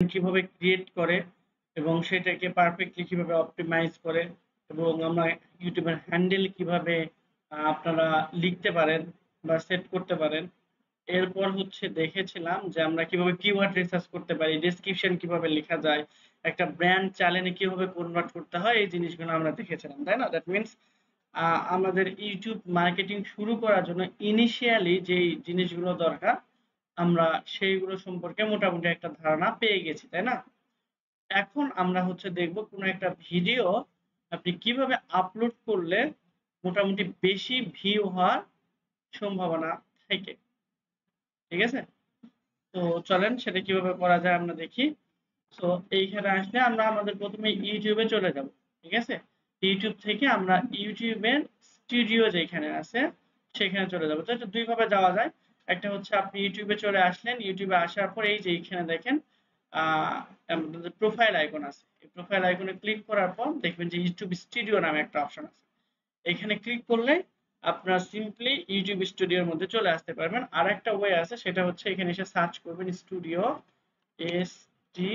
কিভাবে ক্রিয়েট করে এবং সেটাকে পারফেক্টলি কিভাবে অপটিমাইজ করে এবং আমরা ইউটিউবের হ্যান্ডেল কিভাবে আপনারা লিখতে পারেন বা সেট করতে পারেন। এরপর হচ্ছে দেখেছিলাম যে আমরা কিভাবে কিওয়ার্ড রিসার্চ করতে পারি, ডেসক্রিপশন কিভাবে লেখা যায়, একটা ব্র্যান্ড চ্যানেলে কিভাবে কনভার্ট করতে হয়, এই জিনিসগুলো আমরা দেখেছিলাম, তাই না? দ্যাট মিনস আমাদের ইউটিউব মার্কেটিং শুরু করার জন্য ইনিশিয়ালি যেই জিনিসগুলো দরকার আমরা সেইগুলো সম্পর্কে মোটামুটি একটা ধারণা পেয়ে গেছি, তাই না? এখন আমরা হচ্ছে দেখব কোনো একটা ভিডিও আপনি কিভাবে আপলোড করলে মোটামুটি বেশি ভিউ হওয়ার সম্ভাবনা থাকে। ঠিক আছে? তো চলেন সেটা কিভাবে করা যায় আমরা দেখি। তো এইখানে আসলে আমরা আমাদের প্রথমে ইউটিউবে চলে যাব। ঠিক আছে? ইউটিউব থেকে আমরা ইউটিউবের স্টুডিও যেখানে আছে সেখানে চলে যাব। তো এটা দুই ভাবে যাওয়া যায়। একটা হচ্ছে আপনি ইউটিউবে চলে আসলেন, ইউটিউবে আসার পর এই যে এখানে দেখেন আমাদের প্রোফাইল আইকন আছে। এই প্রোফাইল আইকনে ক্লিক করার পর দেখবেন যে ইউটিউব স্টুডিও নামে একটা অপশন আছে। এখানে ক্লিক করলে আপনারা সিম্পলি ইউটিউব স্টুডিওর মধ্যে চলে আসতে পারবেন। আর একটা ওয়ে আছে, সেটা হচ্ছে এখানে এসে সার্চ করবেন স্টুডিও এস টি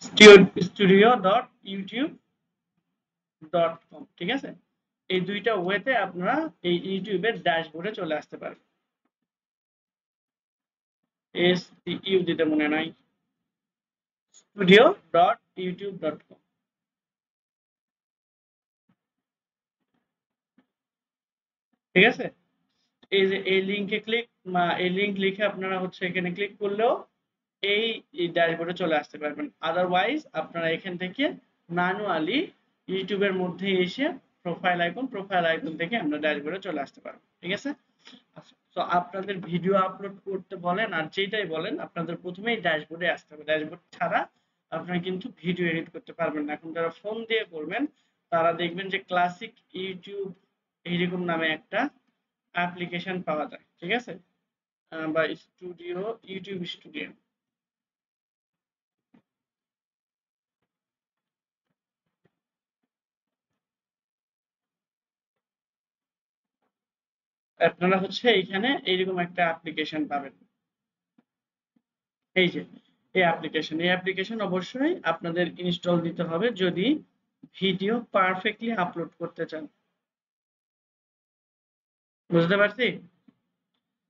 studio.youtube.com। ঠিক আছে? এই দুইটা ওয়েতে আপনারা এই ইউটিউবের ড্যাশবোর্ডে চলে আসতে পারবেন। STU দিতে মনে নাই, studio.youtube.com। ঠিক আছে? এই যে এই লিংকে এই লিংক লিখে আপনারা হচ্ছে এখানে ক্লিক করলেও এই ড্যাশবোর্ডে চলে আসতে পারবেন। আদারওয়াইজ আপনারা এখান থেকে ম্যানুয়ালি ইউটিউবের মধ্যে এসে প্রোফাইল আইকন থেকে আমরা ড্যাশবোর্ডে চলে আসতে পারবো। ঠিক আছে? আচ্ছা, তো আপনাদের ভিডিও আপলোড করতে বলেন আর যেটাই বলেন আপনাদের প্রথমেই ড্যাশবোর্ডে আসতে হবে। ড্যাশবোর্ড ছাড়া আপনারা কিন্তু ভিডিও এডিট করতে পারবেন না। এখন যারা ফোন দিয়ে করবেন তারা দেখবেন যে ক্লাসিক ইউটিউব এইরকম নামে একটা অ্যাপ্লিকেশন পাওয়া যায়। ঠিক আছে? বা ইউটিউব স্টুডিও। আপনারা হচ্ছে এইখানে এইরকম একটা অ্যাপ্লিকেশন পাবেন। এই যে এই অ্যাপ্লিকেশন অবশ্যই আপনাদের ইনস্টল দিতে হবে যদি ভিডিও পারফেক্টলি আপলোড করতে চান। বুঝতে পারছি?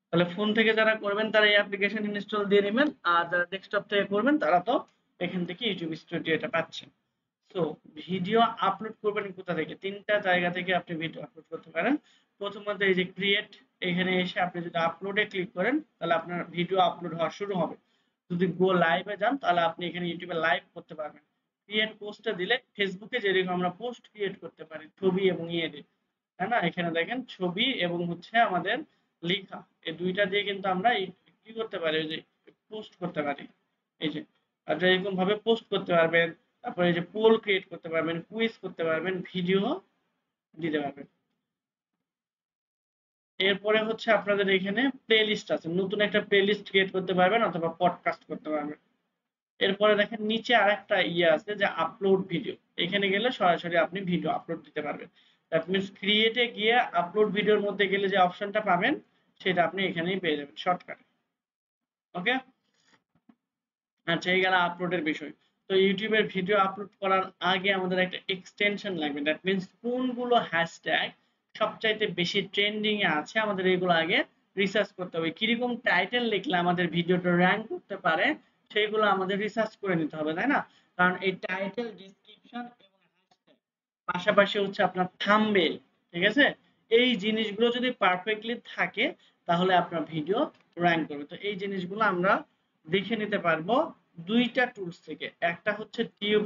তাহলে ফোন থেকে যারা করবেন তারা এই অ্যাপ্লিকেশন ইনস্টল দিয়ে নেবেন, আর যারা ডেস্কটপ থেকে করবেন তারা তো এখান থেকে ইউটিউব স্টুডিও এটা পাচ্ছেন। তো ভিডিও আপলোড করবেন কোথা থেকে? তিনটা জায়গা থেকে আপনি ভিডিও আপলোড করতে পারেন। প্রথমত এই যে ক্রিয়েট, এখানে এসে আপনি যদি আপলোডে ক্লিক করেন তাহলে আপনার ভিডিও আপলোড হওয়া শুরু হবে। যদি গো লাইভে যান তাহলে আপনি এখানে ইউটিউবে লাইভ করতে পারবেন। ক্রিয়েট পোস্টে দিলে ফেসবুকে যেরকম আমরা পোস্ট ক্রিয়েট করতে পারি ছবি এবং ইয়ে দিয়ে, তাই না? এখানে দেখেন ছবি এবং হচ্ছে আমাদের লেখা, এই দুইটা দিয়ে কিন্তু আমরা কি করতে পারি, ওই যে পোস্ট করতে পারি। এই যে আপনি এরকম ভাবে পোস্ট করতে পারবেন, তারপরে এই যে পোল ক্রিয়েট করতে পারবেন, কুইজ করতে পারবেন, ভিডিও দিতে পারবেন। এরপরে হচ্ছে আপনাদের এখানে প্লেলিস্ট আছে, নতুন একটা প্লেলিস্ট ক্রিয়েট করতে পারবেন অথবা পডকাস্ট করতে পারবেন। এরপরে দেখেন নিচে আরেকটা ইয়ে আছে যে আপলোড ভিডিও, এখানে গেলে সরাসরি আপনি ভিডিও আপলোড দিতে পারবেন। দ্যাট মিনস ক্রিয়েটে গিয়ে আপলোড ভিডিওর মধ্যে গেলে যে অপশনটা পাবেন সেটা আপনি এখানেই পেয়ে যাবেন শর্টকাটে। ওকে? আচ্ছা, এই গেল আপলোডের বিষয়। তো ইউটিউবের ভিডিও আপলোড করার আগে আমাদের একটা এক্সটেনশন লাগবে, দ্যাট মিনস কোনগুলো হ্যাশট্যাগ সবচাইতে বেশি ট্রেন্ডিং এ আছে আমাদের এগুলো আগে রিসার্চ করতে হবে। কিরকম টাইটেল লিখলে আমাদের ভিডিওটা র্যাঙ্ক করতে পারে সেইগুলো আমাদের রিসার্চ করে নিতে হবে, তাই না? কারণ এই টাইটেল, ডেসক্রিপশন এবং হ্যাশট্যাগ পাশাপাশি হচ্ছে আপনার থাম্বনেল, ঠিক আছে? এই জিনিসগুলো যদি পারফেক্টলি থাকে তাহলে আপনার ভিডিও র্যাঙ্ক করবে। তো এই জিনিসগুলো আমরা দেখে নিতে পারবো দুইটা টুলস থেকে, একটা হচ্ছে টিউব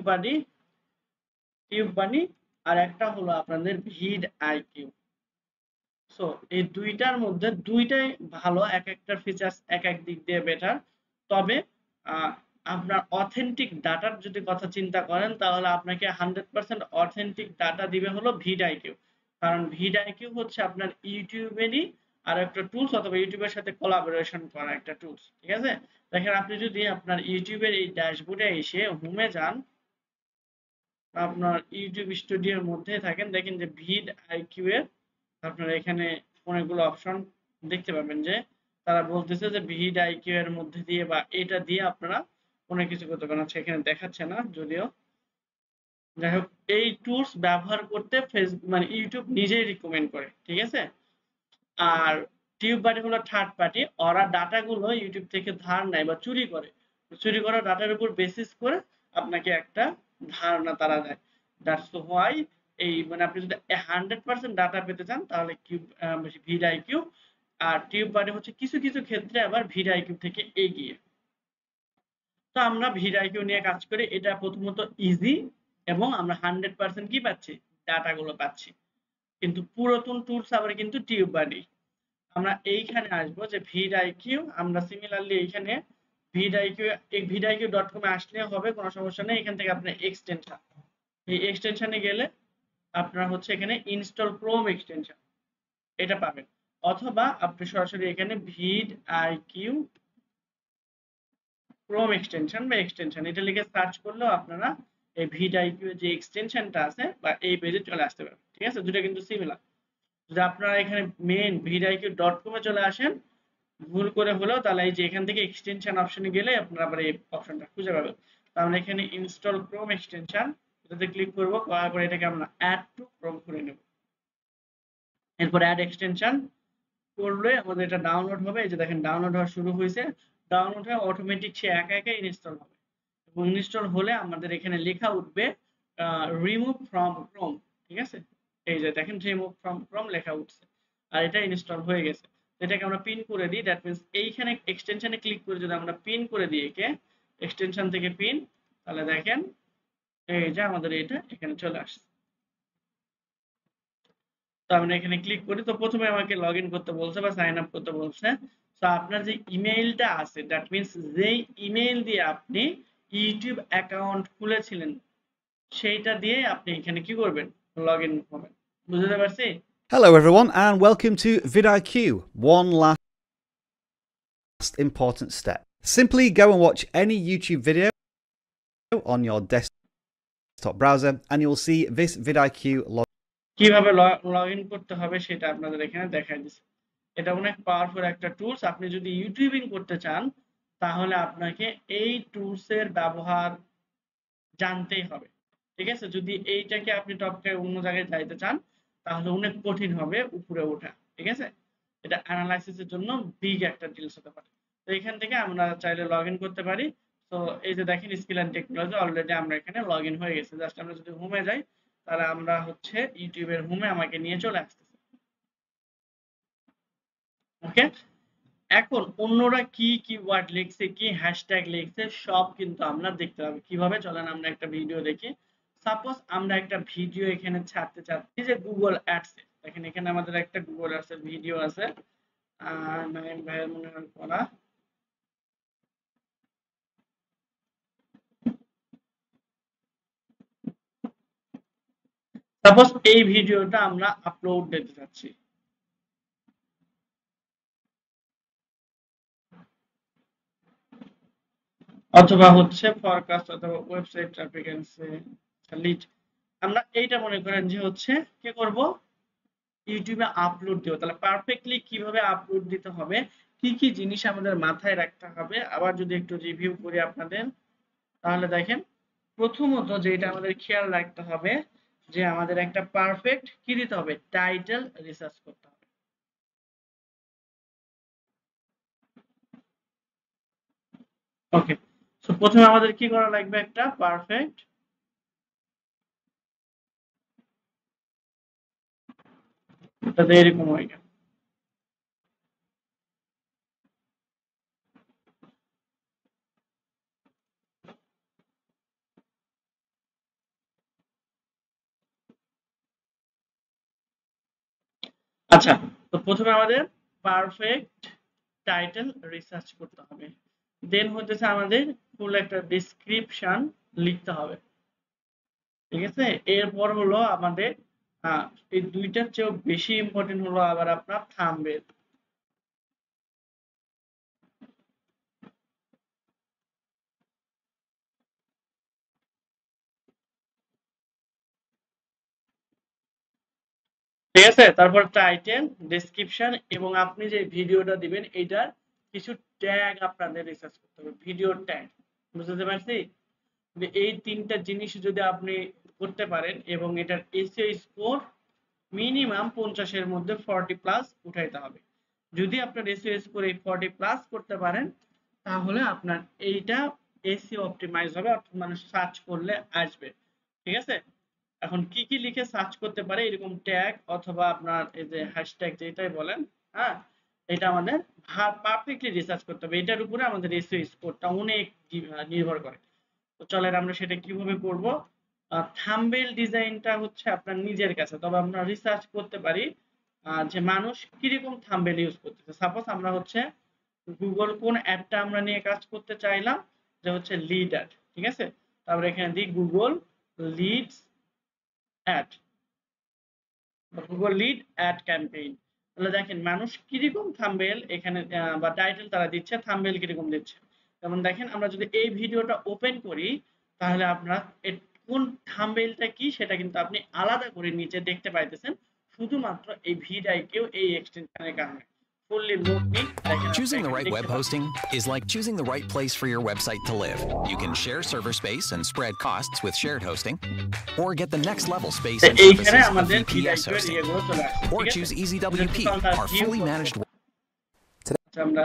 বানি আর একটা হলো আপনাদের ভিড আইকিউ। সো এই দুইটার মধ্যে দুইটাই ভালো, এক একটা ফিচার্স এক এক দিক দিয়ে বেটার। তবে আপনার অথেন্টিক ডাটার যদি কথা চিন্তা করেন তাহলে আপনাকে 100% অথেন্টিক ডাটা দিবে হলো ভিড আইকিউ। কারণ ভিড আইকিউ হচ্ছে আপনার ইউটিউবেরই আর একটা টুলস অথবা ইউটিউবের সাথে কোলাবোরেশন করা একটা টুলস। ঠিক আছে? দেখেন আপনি যদি আপনার ইউটিউবের এই ড্যাশবোর্ডে এসে হোমে যান, আপনার ইউটিউব স্টুডিওর মধ্যে থাকেন, দেখেন যে ভিড আইকিউ এর আপনারা এখানে অনেকগুলো অপশন দেখতে পাবেন যে তারা বলতেছে যে ভিডিআইকিউ এর মধ্যে দিয়ে বা এটা দিয়ে আপনারা অনেক কিছু করতে পারেন। আচ্ছা এখানে দেখাচ্ছে না যদিও, যাই হোক এই টুলস ব্যবহার করতে মানে ইউটিউব নিজেই রিকমেন্ড করে, ঠিক আছে। আর টিউব বাডি হলো থার্ড পার্টি, ওরা ডাটাগুলো ইউটিউব থেকে ধার নেয় বা চুরি করে, চুরি করা ডাটার উপর বেসিস করে আপনাকে একটা ধারণা তারা দেয়। দ্যাটস হোয়াই এই মানে আপনি যদি 100% ডাটা পেতে চান তাহলে ভিডিআইকিউ, আর টিউব বাডি হচ্ছে কিছু কিছু ক্ষেত্রে আবার ভিডিআইকিউ থেকে এগিয়ে। তো আমরা ভিডিআইকিউ নিয়ে কাজ করি, এটা প্রথমত ইজি এবং আমরা 100% কি পাচ্ছি, ডাটাগুলো পাচ্ছি। কিন্তু পুরাতন টুলস আবার কিন্তু টিউব বাডি। আমরা এইখানে আসবো যে ভিডিআইকিউ, আমরা সিমিলারলি এইখানে ভিডিআইকিউ.com এ আসলে হবে, কোনো সমস্যা নেই। এখান থেকে আপনার এক্সটেনশন, এই এক্সটেনশনে গেলে আপনারা হচ্ছে এখানে ইনস্টল ক্রোম এক্সটেনশন এটা পাবেন, অথবা আপনি সরাসরি এখানে ভিডিআইকিউ ক্রোম এক্সটেনশন বা এক্সটেনশন এটা লিখে সার্চ করলেও আপনারা এই ভিডিআইকিউ যে এক্সটেনশনটা আছে বা এই পেজে চলে আসতে পারবেন, ঠিক আছে। দুটো কিন্তু সিমিলার। যদি আপনারা এখানে মেইন ভিডিআইকিউ.com এ চলে আসেন ভুল করে হলেও, তাহলে এই যে এখান থেকে এক্সটেনশন অপশনে গেলে আপনারা আবার এই অপশনটা খুঁজে পাবেন। তো আমরা এখানে ইনস্টল ক্রোম এক্সটেনশন এটাতে ক্লিক করব, করার পরে এটাকে আমরা অ্যাড টু ক্রোম করে নেব। এরপর অ্যাড এক্সটেনশন করলে আমাদের এটা ডাউনলোড হবে। এই যে দেখেন ডাউনলোড হওয়া শুরু হয়েছে, ডাউনলোড হয়ে অটোমেটিক সে একা একা ইনস্টল হবে, এবং ইনস্টল হলে আমাদের এখানে লেখা উঠবে রিমুভ ফ্রম ক্রোম, ঠিক আছে। এই যে দেখেন রিমুভ ফ্রম ক্রোম লেখা উঠছে, আর এটা ইনস্টল হয়ে গেছে। এটাকে আমরা পিন করে দিই, দ্যাট মিন্স এইখানে এক্সটেনশনে ক্লিক করে যদি আমরা পিন করে দিই একে এক্সটেনশন থেকে পিন, তাহলে দেখেন এই যে আমাদের এটা এখানে চলে আসছে। তো আমরা এখানে ক্লিক করি, তো প্রথমে আমাকে লগইন করতে বলছে বা সাইন আপ করতে বলছে। তো আপনার যে ইমেইলটা আছে, দ্যাট মিন্স যেই ইমেইল দিয়ে আপনি ইউটিউব অ্যাকাউন্ট খুলেছিলেন সেইটা দিয়ে আপনি এখানে কি করবেন, লগইন করবেন। বুঝতে পারছি? Hello everyone and welcome to vidIQ. One last important step. Simply go and watch any YouTube video on your desktop browser and you'll see this vidIQ log. কিভাবে লগইন করতে হবে সেটা আপনাদের এখানে দেখাই দিচ্ছি। এটা অনেক পাওয়ারফুল একটা টুলস। আপনি যদি ইউটিউবিং করতে চান তাহলে আপনাকে এই টুলস এর ব্যবহার জানতেই হবে, ঠিক আছে। যদি এইটাকে আপনি টপকে অন্য জায়গায় যাইতে চান তাহলে অনেক কঠিন হবে উপরে ওঠা, ঠিক আছে। এটা অ্যানালাইসিসের জন্য বিগ একটা ডিলস হতে পারে। তো এখান থেকে আমরা চাইলে লগইন করতে পারি। তো এই যে দেখেন স্কিল এন্ড টেকনোলজি অলরেডি আমরা এখানে লগইন হয়ে গেছে। জাস্ট আমরা যদি হোমে যাই তাহলে আমরা হচ্ছে ইউটিউবের হোমে আমাকে নিয়ে চলে আসতেছে। ওকে, এখন অন্যরা কি কিওয়ার্ড লিখছে, কি হ্যাশট্যাগ লিখছে সব কিন্তু আমরা দেখতে পাবো। কিভাবে, চলেন আমরা একটা ভিডিও দেখি। সাপোজ আমরা একটা ভিডিও এখানে ছাড়তে চাচ্ছি যে গুগল অ্যাডস, দেখেন এখানে আমাদের একটা গুগল অ্যাডস এর ভিডিও আছে, নাইম ভাইয়ের মনে হয় করা। সাপোজ এই ভিডিওটা আমরা আপলোড দিতে চাচ্ছি, অথবা হচ্ছে ফরকাস্ট অথবা ওয়েবসাইট ট্রাফিক এন্ড লিড। আমরা এইটা মনে করেন যে হচ্ছে কি করব, ইউটিউবে আপলোড দেব। তাহলে পারফেক্টলি কিভাবে আপলোড দিতে হবে, কি কি জিনিস আমাদের মাথায় রাখতে হবে, আবার যদি একটু রিভিউ করি আপনাদের, তাহলে দেখেন প্রথমত যেটা আমাদের খেয়াল রাখতে হবে যে আমাদের একটা পারফেক্ট কি দিতে হবে, টাইটেল রিসার্চ করতে হবে। ওকে, সো প্রথমে আমাদের কি করা লাগবে, একটা পারফেক্ট এটা এরকম হয়ে গেল। আচ্ছা, তো প্রথমে আমাদের পারফেক্ট টাইটেল রিসার্চ করতে হবে, দেন হচ্ছে আমাদের ফুল একটা ডেসক্রিপশন লিখতে হবে, ঠিক আছে। এরপর হলো আমাদের এই দুইটার চেয়েও বেশি ইম্পর্টেন্ট হলো আবার আপনার থাম্বনেল। ঠিক আছে, তারপর টাইটেল, ডেসক্রিপশন এবং আপনি যে ভিডিওটা দিবেন এইটার কিছু ট্যাগ আপনাদের রিসার্চ করতে হবে, ভিডিও ট্যাগ। বুঝতে পারছি? যে এই 3টা জিনিস যদি আপনি করতে পারেন এবং এটার এসইও স্কোর মিনিমাম 50 এর মধ্যে 40 প্লাস উঠাইতে হবে। যদি আপনার এসইও স্কোর এই 40 প্লাস করতে পারেন তাহলে আপনার এইটা এসইও অপটিমাইজ হবে, অর্থাৎ মানুষ সার্চ করলে আসবে। ঠিক আছে? এখন কি কি লিখে সার্চ করতে পারে এরকম ট্যাগ অথবা আপনার এই যে হ্যাশট্যাগ যেটাই বলেন, হ্যাঁ, এটা আমাদের পারফেক্টলি রিসার্চ করতে হবে। এটার উপরে আমাদের এসইও স্কোরটা অনেক নির্ভর করে। তো চলেন আমরা সেটা কিভাবে করব। থাম্বনেল ডিজাইনটা হচ্ছে আপনার নিজের কাছে, তবে আমরা রিসার্চ করতে পারি যে মানুষ কিরকম থাম্বনেল ইউজ করতেছে। সাপোজ আমরা হচ্ছে গুগল কোন অ্যাডটা আমরা নিয়ে কাজ করতে চাইলাম, যে হচ্ছে লিড অ্যাড। ঠিক আছে? তারপরে এখানে দিই গুগল লিডস অ্যাড বা গুগল লিড অ্যাড ক্যাম্পেইন। তাহলে দেখেন মানুষ কিরকম থাম্বনেল এখানে বা টাইটেল তারা দিচ্ছে, থাম্বনেল কিরকম দিচ্ছে। যেমন দেখেন আমরা যদি এই ভিডিওটা ওপেন করি তাহলে আপনার কোন থাম্বনেলটা কি সেটা কিন্তু আপনি আলাদা করে নিচে দেখতে পাইতেছেন, শুধুমাত্র এই ভিডিআইকিউ এই এক্সটেনশনের কারণে। ফুললি লুক নিক দেখেন আপনি Choosing the এখানে right web দেখতে পাচ্ছেন। hosting is like choosing the right place for your website to live. You can share server space and spread costs with shared hosting, or get the next level space and এইখানে services of আমাদের VPS ভিডিআইকিউ এর hosting, ইয়েগুলো চলে আসছে। or ঠিক আছে? choose EasyWP, our fully managed. আচ্ছা, আমরা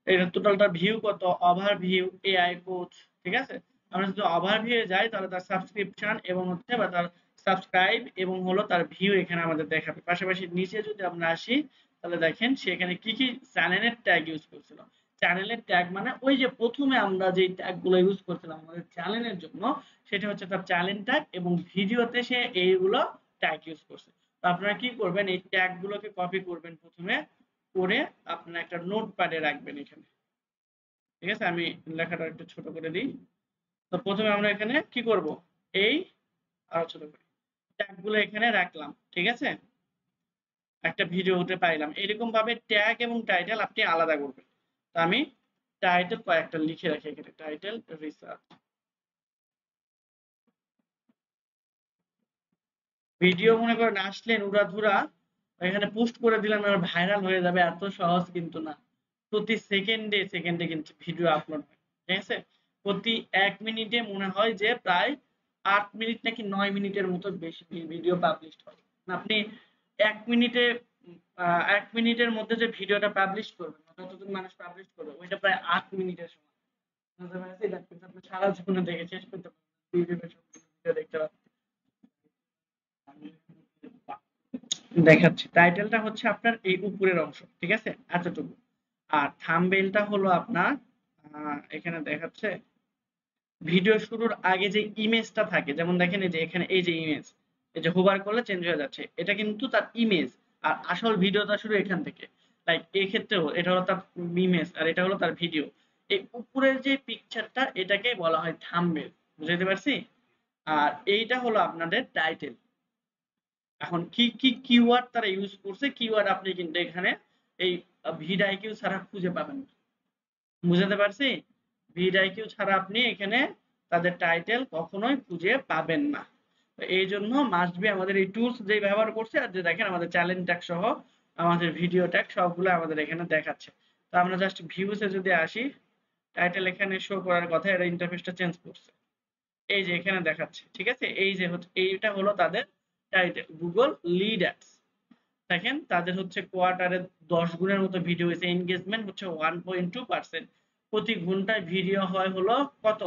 এর টোটালটা ভিউ কত, ওভারভিউ, এআই কোচ। ঠিক আছে? আমরা যদি ওভারভিউ এ যাই তাহলে তার সাবস্ক্রিপশন এবং হচ্ছে বা তার সাবস্ক্রাইব এবং হলো তার ভিউ এখানে আমাদের দেখাবে। পাশাপাশি নিচে যদি আমরা আসি তাহলে দেখেন সে এখানে কি কি চ্যানেলের ট্যাগ ইউজ করছিল। চ্যানেলের ট্যাগ মানে ওই যে প্রথমে আমরা যে ট্যাগগুলো ইউজ করছিলাম আমাদের চ্যানেলের জন্য, সেটা হচ্ছে তার চ্যানেল ট্যাগ এবং ভিডিওতে সে এইগুলো ট্যাগ ইউজ করছে। তো আপনারা কি করবেন, এই ট্যাগগুলোকে কপি করবেন প্রথমে, করে আপনারা একটা নোটপ্যাডে রাখবেন এখানে। ঠিক আছে? আমি লেখাটা একটু ছোট করে দিই। তো প্রথমে আমরা এখানে কি করব, এই আরো ছোট করে ট্যাগগুলো এখানে রাখলাম। ঠিক আছে? একটা ভিডিওতে পাইলাম। এরকম ভাবে ট্যাগ এবং টাইটেল আপনি আলাদা করবেন। তো আমি টাইটেল কয়েকটা লিখে রাখি এখানে, টাইটেল রিসার্চ। ভিডিও মনে করেন আসলেন উড়াধুরা এখানে পোস্ট করে দিলেন আর ভাইরাল হয়ে যাবে, এত সহজ কিন্তু না। প্রতি সেকেন্ডে সেকেন্ডে কিন্তু ভিডিও আপলোড হয়। ঠিক আছে? প্রতি 1 মিনিটে মনে হয় যে প্রায় 8 মিনিট নাকি 9 মিনিটের মতো বেশি ভিডিও পাবলিশ হয়। আপনি 1 মিনিটে 1 মিনিটের মধ্যে যে ভিডিওটা পাবলিশ করবেন, যতজন মানুষ পাবলিশ করবে ওইটা প্রায় 8 মিনিটের সমান। বুঝতে পেরেছি? আপনি সারা জীবনে দেখে শেষ করতে পারবেন, ভিডিও দেখতে পারবেন। দেখাচ্ছি, টাইটেলটা হচ্ছে আপনার এই উপরের অংশ। ঠিক আছে? এতটুকু। আর থাম্বনেলটা হলো আপনার এখানে দেখাচ্ছে ভিডিও শুরুর আগে যে ইমেজটা থাকে, যেমন দেখেন এই যে এখানে এই যে ইমেজ, এই যে হোভার করলে চেঞ্জ হয়ে যাচ্ছে, এটা কিন্তু তার ইমেজ। আর আসল ভিডিওটা শুরু এখান থেকে। লাইক এই ক্ষেত্রেও এটা হলো তার ইমেজ আর এটা হলো তার ভিডিও। এই উপরের যে পিকচারটা এটাকে বলা হয় থাম্বনেল। বুঝতে পারছি? আর এইটা হলো আপনাদের টাইটেল। এখন কি কি কিওয়ার্ড তারা ইউজ করছে, কিওয়ার্ড আপনি কিন্তু এখানে এই ভিডিআইকিউ ছাড়া খুঁজে পাবেন না। বুঝাতে পারছি? ভিডিআইকিউ ছাড়া আপনি এখানে তাদের টাইটেল কখনোই খুঁজে পাবেন না। তো এই জন্য মাস্ট বি আমাদের এই টুলস যে ব্যবহার করছে, আর যে দেখেন আমাদের চ্যানেল ট্যাগ সহ আমাদের ভিডিও ট্যাগ সবগুলো আমাদের এখানে দেখাচ্ছে। তো আমরা জাস্ট ভিউসে যদি আসি, টাইটেল এখানে শো করার কথা, এর ইন্টারফেসটা চেঞ্জ করছে। এই যে এখানে দেখাচ্ছে। ঠিক আছে? এই যে হচ্ছে এইটা হলো তাদের টাইটেল, গুগল লিড অ্যাডস। দেখেন তাদের হচ্ছে কোয়ার্টারে 10 গুণের মতো ভিডিও হয়েছে, এনগেজমেন্ট হচ্ছে 1.2%, প্রতি ঘন্টায় ভিডিও হয় হলো কত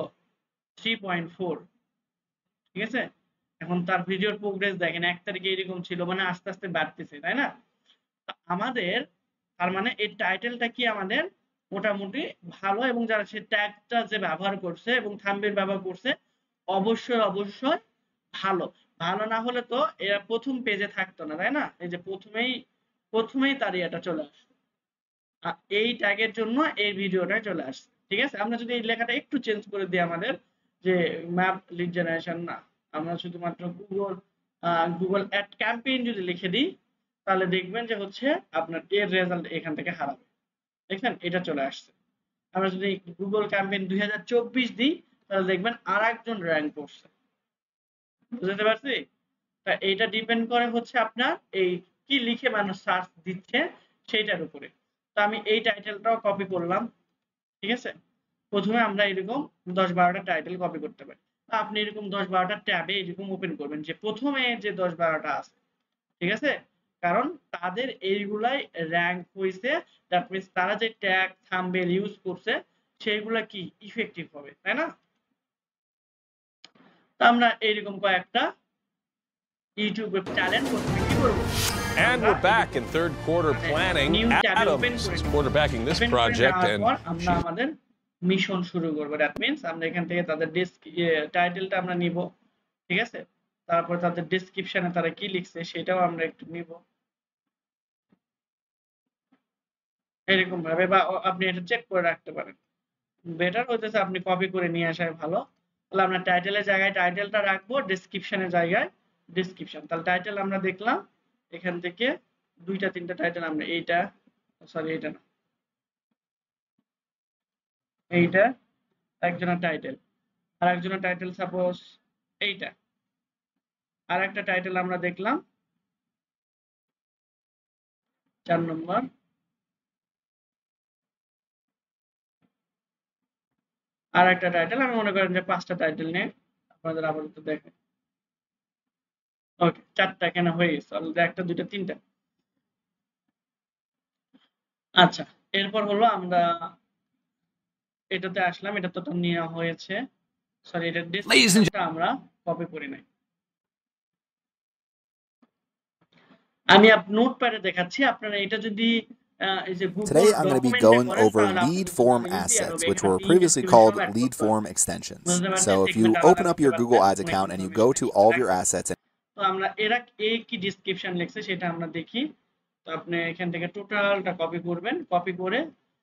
3.4। ঠিক আছে? এখন তার ভিডিওর প্রোগ্রেস দেখেন 1 তারিখে এরকম ছিল, মানে আস্তে আস্তে বাড়তেছে, তাই না? আমাদের তার মানে এই টাইটেলটা কি আমাদের মোটামুটি ভালো, এবং যারা সে ট্যাগটা যে ব্যবহার করছে এবং থাম্বনেল ব্যবহার করছে অবশ্যই অবশ্যই ভালো। ভালো না হলে তো এরা প্রথম পেজে থাকতো না, তাই না? এই যে প্রথমেই তার এটা চলে আসছে। এই ট্যাগের জন্য এই ভিডিওটা চলে আসছে। ঠিক আছে? আমরা যদি এই লেখাটা একটু চেঞ্জ করে দিই আমাদের যে ম্যাপ লিড জেনারেশন না, আমরা শুধুমাত্র গুগল অ্যাড ক্যাম্পেইন যদি লিখে দিই তাহলে দেখবেন যে হচ্ছে আপনার এর রেজাল্ট এখান থেকে হারাবে। দেখছেন? এটা চলে আসছে। আমরা যদি গুগল ক্যাম্পেইন 2024 দিই তাহলে দেখবেন আরেকজন র‍্যাঙ্ক করছে। বুঝতে পারছি? তা এটা ডিপেন্ড করে হচ্ছে আপনার এই কি লিখে মানুষ সার্চ দিচ্ছে সেইটার উপরে। তো আমি এই টাইটেলটাও কপি করলাম, ঠিক আছে। প্রথমে আমরা এরকম 10-12টা টাইটেল কপি করতে পারি। আপনি এরকম 10-12টা ট্যাবে এরকম ওপেন করবেন যে প্রথমে যে 10-12টা আছে, ঠিক আছে, কারণ তাদের এইগুলাই র্যাঙ্ক হয়েছে, দ্যাট মিনস তারা যে ট্যাগ থাম্বনেল ইউজ করছে সেইগুলা কি ইফেক্টিভ হবে, তাই না? তো আমরা এইরকম কয়েকটা ইউটিউবে ট্যালেন্ট প্রথমে কি করব, And we're back in third quarter planning. New ট্যাবে ওপেন Adams করে is quarterbacking this project, and আমরা আমাদের মিশন শুরু করব। দ্যাট মিন্স আমরা এখান থেকে তাদের টাইটেলটা আমরা নিব, ঠিক আছে, তারপর তাদের ডেসক্রিপশনে তারা কি লিখছে সেটাও আমরা একটু নিব এরকম ভাবে, বা আপনি এটা চেক করে রাখতে পারেন। বেটার হইতেছে আপনি কপি করে নিয়ে আসাই ভালো। তাহলে আমরা টাইটেলের জায়গায় টাইটেলটা রাখবো, ডেসক্রিপশনের জায়গায় ডেসক্রিপশন। তাহলে টাইটেল আমরা দেখলাম এখান থেকে 2-3টা টাইটেল আমরা এইটা, সরি এইটা না, এইটা একজনের টাইটেল, আর একজনের টাইটেল সাপোজ এইটা, আর একটা টাইটেল আমরা দেখলাম 4 নম্বর, আর একটা টাইটেল আমি মনে করেন যে 5টা টাইটেল নিয়ে আপনাদের আপাতত দেখেন। ওকে, 4টা কেন হয়ে গেছে, অলরেডি 1টা 2টা 3টা। আচ্ছা, এরপর হলো আমরা এটাতে আসলাম, এটা তো নেওয়া হয়েছে, সরি এটা ডেসক্রিপশনটা আমরা কপি করি নাই। আমি নোটপ্যাডে দেখাচ্ছি, আপনারা এটা যদি Today, I'm going to be going over lead form assets, which were previously called lead form extensions. So if you open up your Google Ads account and you go to all of your assets, তো আমরা এরা কি description লিখছে সেটা আমরা দেখি। তো আপনি এখান থেকে টোটালটা কপি করবেন, কপি করে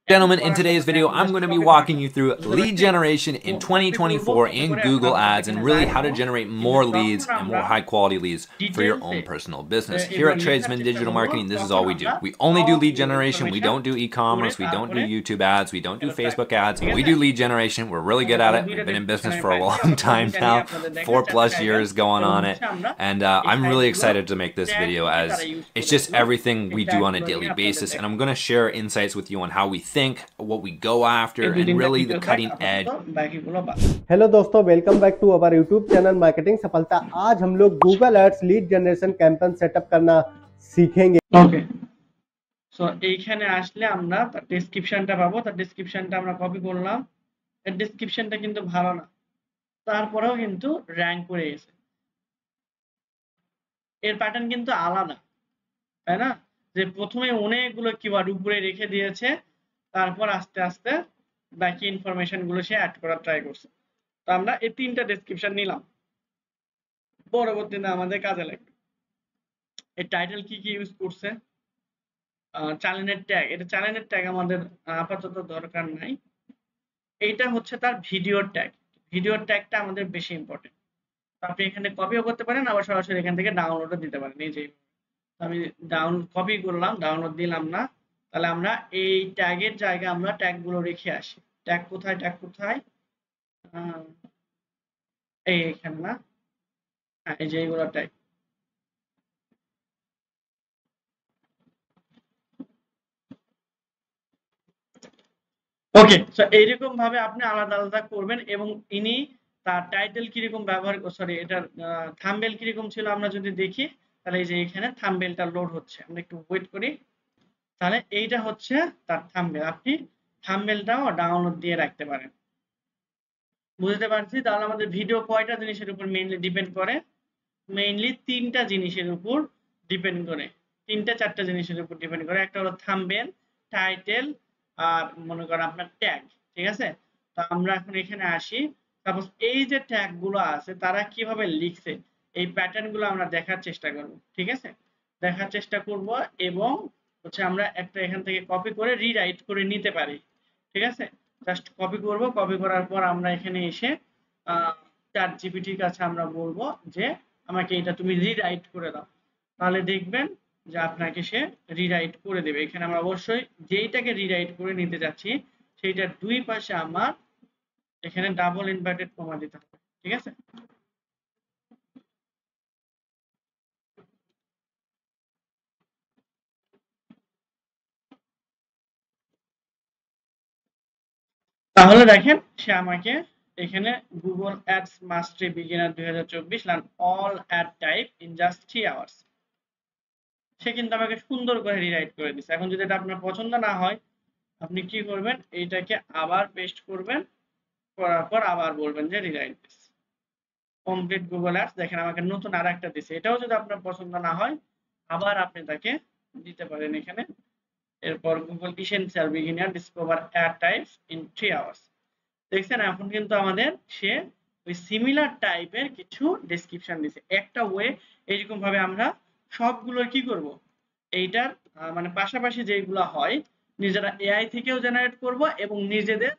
Gentlemen, in today's video, I'm going to be walking you through lead generation in 2024 in Google Ads and really how to generate more leads and more high quality leads for your own personal business. Here at Tradesman Digital Marketing, this is all we do. We only do lead generation. We don't do e-commerce. We don't do YouTube ads. We don't do Facebook ads. We do lead generation. We're really good at it. We've been in business for a long time now, 4+ years going on it. And I'm really excited to make this video as it's just everything we do on a daily basis. And I'm going to share insights with you on how we think, what we go after, and really the cutting edge. Hello दोस्तों, welcome back to our YouTube channel marketing सफलता। आज हम लोग Google ads lead generation campaign setup करना सीखेंगे। Okay, so এইখানে আসলে আমরা তার ডেসক্রিপশনটা পাবো, তার ডেসক্রিপশনটা আমরা কপি করলাম। এর ডেসক্রিপশনটা কিন্তু ভালো না, তারপরেও কিন্তু র‍্যাঙ্ক করে গেছে। এর প্যাটার্ন কিন্তু আলাদা, তাই না? যে প্রথমে অনেকগুলো কিওয়ার্ড উপরে রেখে দিয়েছে, তারপর আস্তে আস্তে বাকি ইনফরমেশন গুলো সে অ্যাড করার ট্রাই করছে। তো আমরা এই 3টা ডেসক্রিপশন নিলাম, পরবর্তীতে আমাদের কাজে লাগবে। এই টাইটেল কি ইউজ করছে, চ্যানেলের ট্যাগ, এটা চ্যানেলের ট্যাগ আমাদের আপাতত দরকার নাই। এইটা হচ্ছে তার ভিডিওর ট্যাগ, ভিডিওর ট্যাগটা আমাদের বেশি ইম্পর্টেন্ট। আপনি এখানে কপিও করতে পারেন, আবার সরাসরি এখান থেকে ডাউনলোডও দিতে পারেন। এই যে আমি কপি করলাম, ডাউনলোড দিলাম না, তাহলে আমরা এই ট্যাগের জায়গায় আমরা ট্যাগগুলো রেখে আসি। ট্যাগ কোথায়, ট্যাগ কোথায়, এইখানে না, হ্যাঁ এই যে এইগুলো ট্যাগ। ওকে, সো এইরকম ভাবে আপনি আলাদা আলাদা করবেন এবং ইনি তার টাইটেল কিরকম ব্যবহার, সরি এটার থাম্বনেল কিরকম ছিল আমরা যদি দেখি, তাহলে এই যে এখানে থাম্বনেলটা লোড হচ্ছে, আমরা একটু ওয়েট করি। তাহলে এইটা হচ্ছে তার থাম্বনেল, আপনি থাম্বনেলটাও ডাউনলোড দিয়ে রাখতে পারেন। বুঝতে পারছি? তাহলে আমাদের ভিডিও কয়টা জিনিসের উপর মেইনলি ডিপেন্ড করে? মেইনলি 3টা জিনিসের উপর ডিপেন্ড করে, 3-4টা জিনিসের উপর ডিপেন্ড করে। একটা হলো থাম্বনেল, টাইটেল, আর মনে করেন আপনার ট্যাগ, ঠিক আছে? তো আমরা এখন এখানে আসি, সাপোজ এই যে ট্যাগ গুলো আছে তারা কিভাবে লিখছে এই প্যাটার্ন গুলো আমরা দেখার চেষ্টা করব, ঠিক আছে? দেখার চেষ্টা করব এবং হচ্ছে আমরা একটা এখান থেকে কপি করে রিরাইট করে নিতে পারি, ঠিক আছে? জাস্ট কপি করব, কপি করার পর আমরা এখানে এসে চ্যাটজিপিটির কাছে আমরা বলবো যে আমাকে এটা তুমি রিরাইট করে দাও, তাহলে দেখবেন যে আপনাকে সে রিরাইট করে দেবে। এখানে আমরা অবশ্যই যেইটাকে রিরাইট করে নিতে যাচ্ছি সেইটার দুই পাশে আমার এখানে ডাবল ইনভার্টেড কমা দিতে হবে, ঠিক আছে? তাহলে দেখেন সে আমাকে এখানে Google ads mastery beginner 2024 learn all ad type in just 3 hours. সে কিন্তু আমাকে সুন্দর করে রিরাইট করে দিচ্ছে। এখন যদি এটা আপনার পছন্দ না হয় আপনি কি করবেন, এইটাকে আবার পেস্ট করবেন, করার পর আবার বলবেন যে rewrite this complete Google ads. দেখেন আমাকে নতুন আরেকটা দিছে। এটাও যদি আপনার পছন্দ না হয় আবার আপনি তাকে দিতে পারেন এখানে। এরপর Google essential beginner discover ad types in 3 hours. দেখছেন এখন কিন্তু আমাদের সে ওই সিমিলার টাইপের কিছু ডেসক্রিপশন দিছে। একটা ওয়ে এইরকম ভাবে আমরা সবগুলোর কি করব, এইটার মানে পাশাপাশি যেগুলো হয় নিজেরা এআই থেকেও জেনারেট করব এবং নিজেদের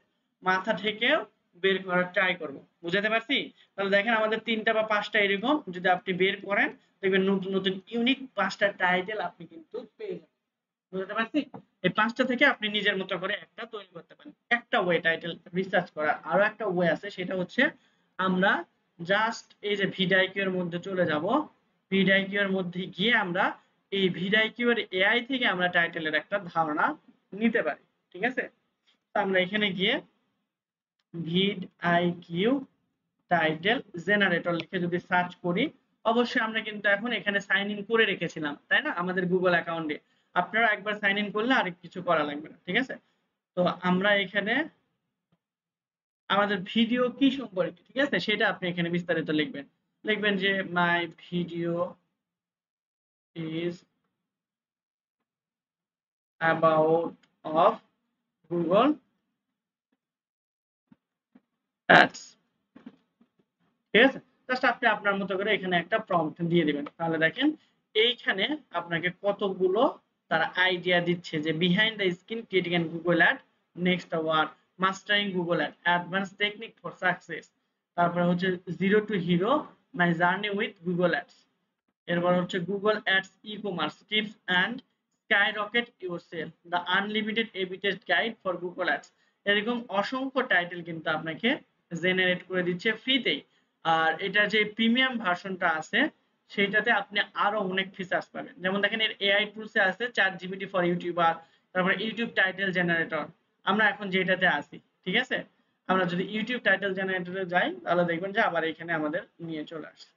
মাথা থেকেও বের করার ট্রাই করব। বুঝাতে পারছি? তাহলে দেখেন আমাদের 3টা বা 5টা এরকম যদি আপনি বের করেন দেখবেন নতুন নতুন ইউনিক 5টা টাইটেল আপনি কিন্তু পেয়ে যাবেন। বুঝতে পারছি? এই 5টা থেকে আপনি নিজের মতো করে একটা তৈরি করতে পারেন। একটা ওয়ে টাইটেল রিসার্চ করার আরো একটা ওয়ে আছে, সেটা হচ্ছে আমরা জাস্ট এই যে ভিডিআইকিউ এর মধ্যে চলে যাব। ভিডিআইকিউ এর মধ্যে গিয়ে আমরা এই ভিডিআইকিউ এর এআই থেকে আমরা টাইটেলের একটা ধারণা নিতে পারি। ঠিক আছে? তো আমরা এখানে গিয়ে ভিডিআইকিউ টাইটেল জেনারেটর লিখে যদি সার্চ করি, অবশ্যই আমরা কিন্তু এখন এখানে সাইন ইন করে রেখেছিলাম, তাই না, আমাদের গুগল অ্যাকাউন্টে। আপনারা একবার সাইন ইন করলে আর কিছু করা লাগবে না। ঠিক আছে? তো আমরা এখানে আমাদের ভিডিও কি সম্পর্কে, ঠিক আছে, সেটা আপনি এখানে বিস্তারিত লিখবেন। লিখবেন যে my video is about of Google ads. ঠিক আছে? জাস্ট আপনি আপনার মতো করে এখানে একটা প্রম্পট দিয়ে দিবেন। তাহলে দেখেন এইখানে আপনাকে কতগুলো তারা আইডিয়া দিচ্ছে যে behind the screen creating end Google ad, next word mastering Google ad, advance technique for success, তারপরে হচ্ছে zero to hero my journey with Google ads, এরপর হচ্ছে Google ads e commerce tips and skyrocket your sale, the unlimited AB test guide for Google ads. এরকম অসংখ্য title কিন্তু আপনাকে generate করে দিচ্ছে ফ্রিতেই। আর এটা যে প্রিমিয়াম ভার্সনটা আছে সেটাতে আপনি আরো অনেক ফিচার্স পাবেন। যেমন দেখেন এর এআই টুলসে আছে চ্যাট জিপিটি ফর ইউটিউবার, তারপরে ইউটিউব টাইটেল জেনারেটর। আমরা এখন যেটাতে আছি, ঠিক আছে, আমরা যদি ইউটিউব টাইটেল জেনারেটরে যাই তাহলে দেখবেন যে আবার এখানে আমাদের নিয়ে চলে আসছে।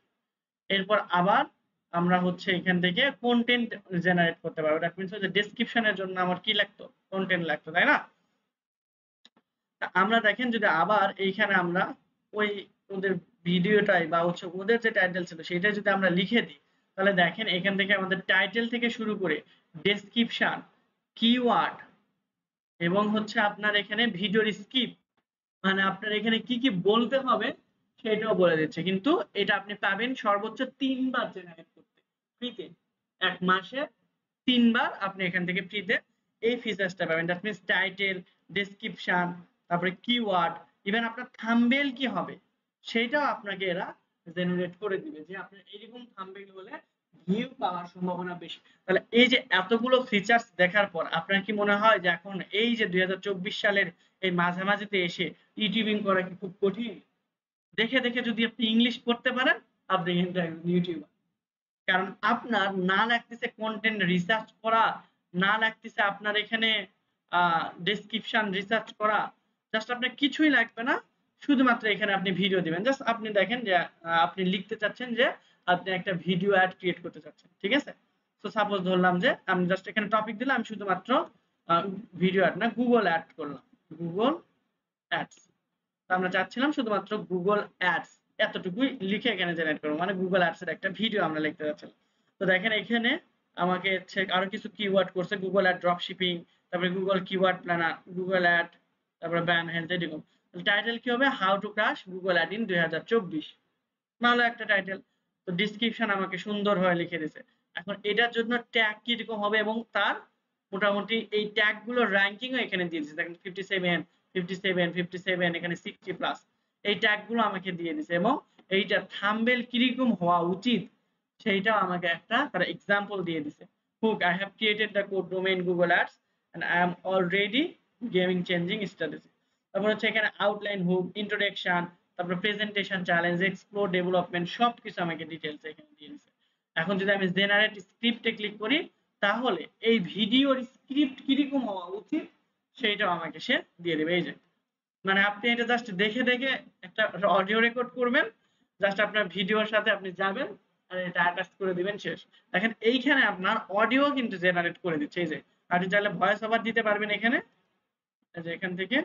এরপর আবার আমরা হচ্ছে এখান থেকে কন্টেন্ট জেনারেট করতে পারবো। দ্যাট মিন্স যে ডেসক্রিপশনের জন্য আমার কি লাগতো, কন্টেন্ট লাগতো, তাই না? আমরা দেখেন যদি আবার এইখানে আমরা ওই ওদের ভিডিওটাই বা হচ্ছে ওদের যে টাইটেল ছিল সেটা যদি আমরা লিখে দিই তাহলে দেখেন এখান থেকে আমাদের টাইটেল থেকে শুরু করে ডেসক্রিপশন, কিওয়ার্ড এবং হচ্ছে আপনার এখানে ভিডিওর স্কিপ, মানে আপনার এখানে কি কি বলতে হবে সেটাও বলে দিচ্ছে। কিন্তু এটা আপনি পাবেন সর্বোচ্চ 3 বার জেনারেট করতে ফ্রিতে। এক মাসে 3 বার আপনি এখান থেকে ফ্রিতে এই ফিচারসটা পাবেন। দ্যাট মিন্স টাইটেল, ডেসক্রিপশন, তারপরে কিওয়ার্ড, ইভেন আপনার থাম্বনেল কি হবে সেটাও আপনাকে এরা জেনারেট করে দিবে, যে আপনার এরকম থাম্বনেল হলে ভিউ পাওয়ার সম্ভাবনা বেশি। তাহলে এই যে এতগুলো ফিচার্স দেখার পর আপনার কি মনে হয় যে এখন এই যে 2024 সালের এই মাঝামাঝিতে এসে ইউটিউবিং করা কি খুব কঠিন? দেখে দেখে যদি আপনি ইংলিশ পড়তে পারেন আপনি কিন্তু একজন ইউটিউবার। কারণ আপনার না লাগতেছে কন্টেন্ট রিসার্চ করা, না লাগতেছে আপনার এখানে ডেসক্রিপশন রিসার্চ করা, জাস্ট আপনার কিছুই লাগবে না, শুধুমাত্র এখানে আপনি ভিডিও দিবেন। জাস্ট আপনি দেখেন যে আপনি লিখতে চাচ্ছেন যে আপনি একটা ভিডিও অ্যাড ক্রিয়েট করতে চাচ্ছেন, ঠিক আছে? তো সাপোজ ধরলাম যে আমি জাস্ট এখানে টপিক দিলাম, আমি শুধুমাত্র ভিডিও অ্যাড না গুগল অ্যাড করলাম, গুগল অ্যাডস। আমরা চাচ্ছিলাম শুধুমাত্র গুগল অ্যাডস এতটুকুই লিখে এখানে জেনারেট করবো, মানে গুগল অ্যাডস এর একটা ভিডিও আমরা লিখতে যাচ্ছিলাম। তো দেখেন এখানে আমাকে আরো কিছু কিওয়ার্ড করছে, গুগল অ্যাড ড্রপ শিপিং, তারপরে Google keyword planner, Google ad, তারপরে ব্যান হেলথ, এরকম। টাইটেল কি হবে, how to crash Google ad in 2024, ভালো একটা টাইটেল। তো ডেসক্রিপশন আমাকে সুন্দর হয়ে লিখে দিয়েছে। এখন এটার জন্য ট্যাগ কিরকম হবে এবং তার মোটামুটি এই ট্যাগ গুলোর র্যাঙ্কিংও এখানে দিয়ে দিয়েছে। দেখেন 57, 57, 57, এখানে 60 প্লাস এই ট্যাগ গুলো আমাকে দিয়ে দিয়েছে। এবং এইটা থাম্বনেল কিরকম হওয়া উচিত সেইটাও আমাকে একটা তারা এক্সাম্পল দিয়ে দিয়েছে। Hook, I have created the code domain Google Ads and I am already game changing strategy। তারপর হচ্ছে এখানে আউটলাইন, হুক, ইন্ট্রোডাকশন, তারপর প্রেজেন্টেশন, চ্যালেঞ্জ, এক্সপ্লোর, ডেভেলপমেন্ট, সবকিছু আমাকে ডিটেইলস এখানে দিয়ে দিয়েছে। এখন যদি আমি জেনারেট স্ক্রিপ্টে ক্লিক করি তাহলে এই ভিডিওর স্ক্রিপ্ট কিরকম হওয়া উচিত সেইটাও আমাকে সে দিয়ে দেবে। এই যে মানে আপনি এটা জাস্ট দেখে দেখে একটা অডিও রেকর্ড করবেন, জাস্ট আপনার ভিডিওর সাথে আপনি যাবেন আর এটা অ্যাটাচ করে দিবেন, শেষ। দেখেন এইখানে আপনার অডিও কিন্তু জেনারেট করে দিচ্ছে। এই যে আপনি চাইলে ভয়েস ওভার দিতে পারবেন এখানে, এই যে এখান থেকে,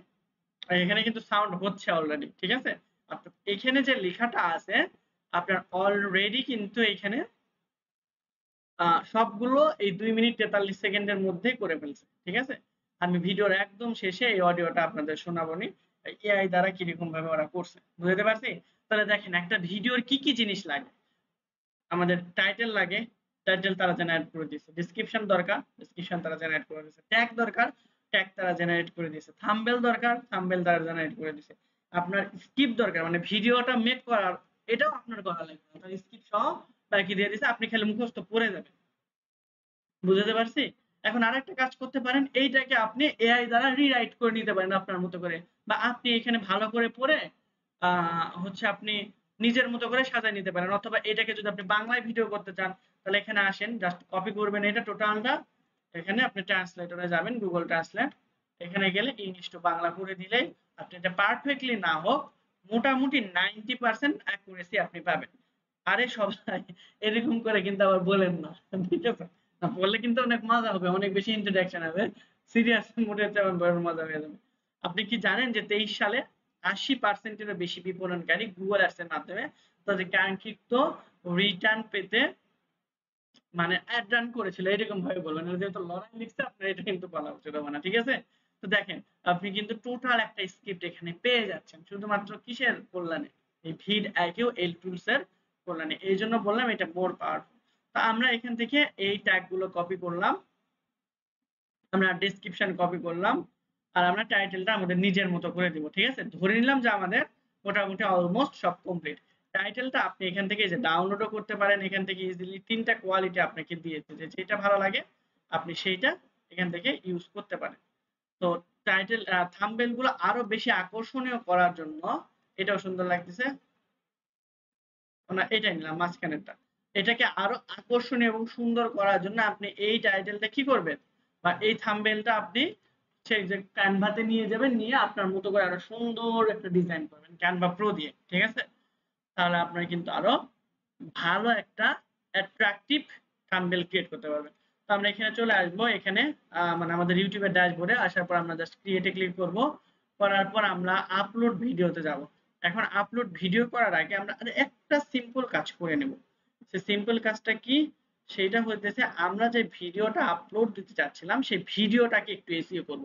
আর এখানে কিন্তু সাউন্ড হচ্ছে অলরেডি, ঠিক আছে। অর্থাৎ এখানে যে লেখাটা আছে আপনার অলরেডি কিন্তু এখানে সবগুলো এই 2 মিনিট 43 সেকেন্ডের মধ্যে করে ফেলছে, ঠিক আছে। আমি ভিডিওর একদম শেষে এই অডিওটা আপনাদের শোনাবনি এআই দ্বারা কিরকম ভাবে ওরা করছে, বুঝতে পারছি। তাহলে দেখেন একটা ভিডিওর কি কি জিনিস লাগে। আমাদের টাইটেল লাগে, টাইটেল তারা জেনারেট করে দিয়েছে। ডেসক্রিপশন দরকার, ডেসক্রিপশন তারা জেনারেট করে দিয়েছে। ট্যাগ দরকার, ট্যাগ তারা জেনারেট করে দিয়েছে। থাম্বনেল দরকার, থাম্বনেল তারা জেনারেট করে দিয়েছে। আপনার স্কিপ দরকার, মানে ভিডিওটা মেক করার, এটাও আপনার করা লাগবে, তার স্কিপ সহ বাকি দিয়ে দিয়েছে, আপনি খালি মুখস্থ পড়ে যাবেন, বুঝতে পারছি। এখন আরেকটা কাজ করতে পারেন, এইটাকে আপনি এআই দ্বারা রিরাইট করে নিতে পারেন আপনার মতো করে, বা আপনি এখানে ভালো করে পড়ে হচ্ছে আপনি নিজের মতো করে সাজায় নিতে পারেন। অথবা এটাকে যদি আপনি বাংলায় ভিডিও করতে চান তাহলে এখানে আসেন, জাস্ট কপি করবেন এটা টোটালটা, এখানে আপনি ট্রান্সলেটরে যাবেন, গুগল ট্রান্সলেট, এখানে গেলে ইংলিশ টু বাংলা করে দিলেই আপনি এটা পারফেক্টলি না হোক মোটামুটি 90% অ্যাকুরেসি আপনি পাবেন। আরে সবাই এরকম করে কিন্তু আবার বলেন না, ঠিক আছে। না বললে কিন্তু অনেক মজা হবে, অনেক বেশি ইন্টারঅ্যাকশন হবে, সিরিয়াস মোডে তেমন বড় মজা হয়ে যাবে। আপনি কি জানেন যে 23 সালে 80%-এরও বেশি বিপণনকারী গুগল অ্যাডস এর মাধ্যমে তাদের কাঙ্ক্ষিত রিটার্ন পেতে মানে অ্যাড রান করেছিল, এরকম ভাবে বলবেন। যেহেতু লড়াই লিখছে আপনার এটা কিন্তু বলা উচিত হবে না, ঠিক আছে। তো দেখেন আপনি কিন্তু টোটাল একটা স্ক্রিপ্ট এখানে পেয়ে যাচ্ছেন শুধুমাত্র কিসের কল্যাণে, এই ভিড আইকিউ এল টুলস এর কল্যাণে। এই জন্য বললাম এটা মোর পাওয়ারফুল। তো আমরা এখান থেকে এই ট্যাগ গুলো কপি করলাম, আমরা ডেসক্রিপশন কপি করলাম, আর আমরা টাইটেলটা আমাদের নিজের মতো করে দিব, ঠিক আছে। ধরে নিলাম যে আমাদের মোটামুটি অলমোস্ট সব কমপ্লিট। টাইটেলটা আপনি এখান থেকে যে ডাউনলোডও করতে পারেন, এখান থেকে ইজিলি 3টা কোয়ালিটি আপনাকে দিয়েছে, যে যেটা ভালো লাগে আপনি সেইটা এখান থেকে ইউজ করতে পারেন। তো টাইটেল থাম্বনেল গুলো আরো বেশি আকর্ষণীয় করার জন্য, এটাও সুন্দর লাগতেছে, আমরা এটাই নিলাম মাঝখানেরটা। এটাকে আরো আকর্ষণীয় এবং সুন্দর করার জন্য আপনি এই টাইটেলটা কি করবেন, বা এই থাম্বনেলটা আপনি সেই যে ক্যানভাতে নিয়ে যাবেন, নিয়ে আপনার মতো করে আরো সুন্দর একটা ডিজাইন করবেন ক্যানভা প্রো দিয়ে, ঠিক আছে। তাহলে আপনার কিন্তু আরো ভালো একটা অ্যাট্রাকটিভ থাম্বনেল ক্রিয়েট করতে পারবেন। তো আমরা এখানে চলে আসবো, এখানে মানে আমাদের ইউটিউবের ড্যাশবোর্ডে আসার পর আমরা জাস্ট ক্রিয়েটে ক্লিক করব, করার পর আমরা আপলোড ভিডিওতে যাব। এখন আপলোড ভিডিও করার আগে আমরা একটা সিম্পল কাজ করে নেব। সেই সিম্পল কাজটা কি, সেইটা হইতেছে আমরা যে ভিডিওটা আপলোড দিতে চাচ্ছিলাম সেই ভিডিওটাকে একটু এসইও করব।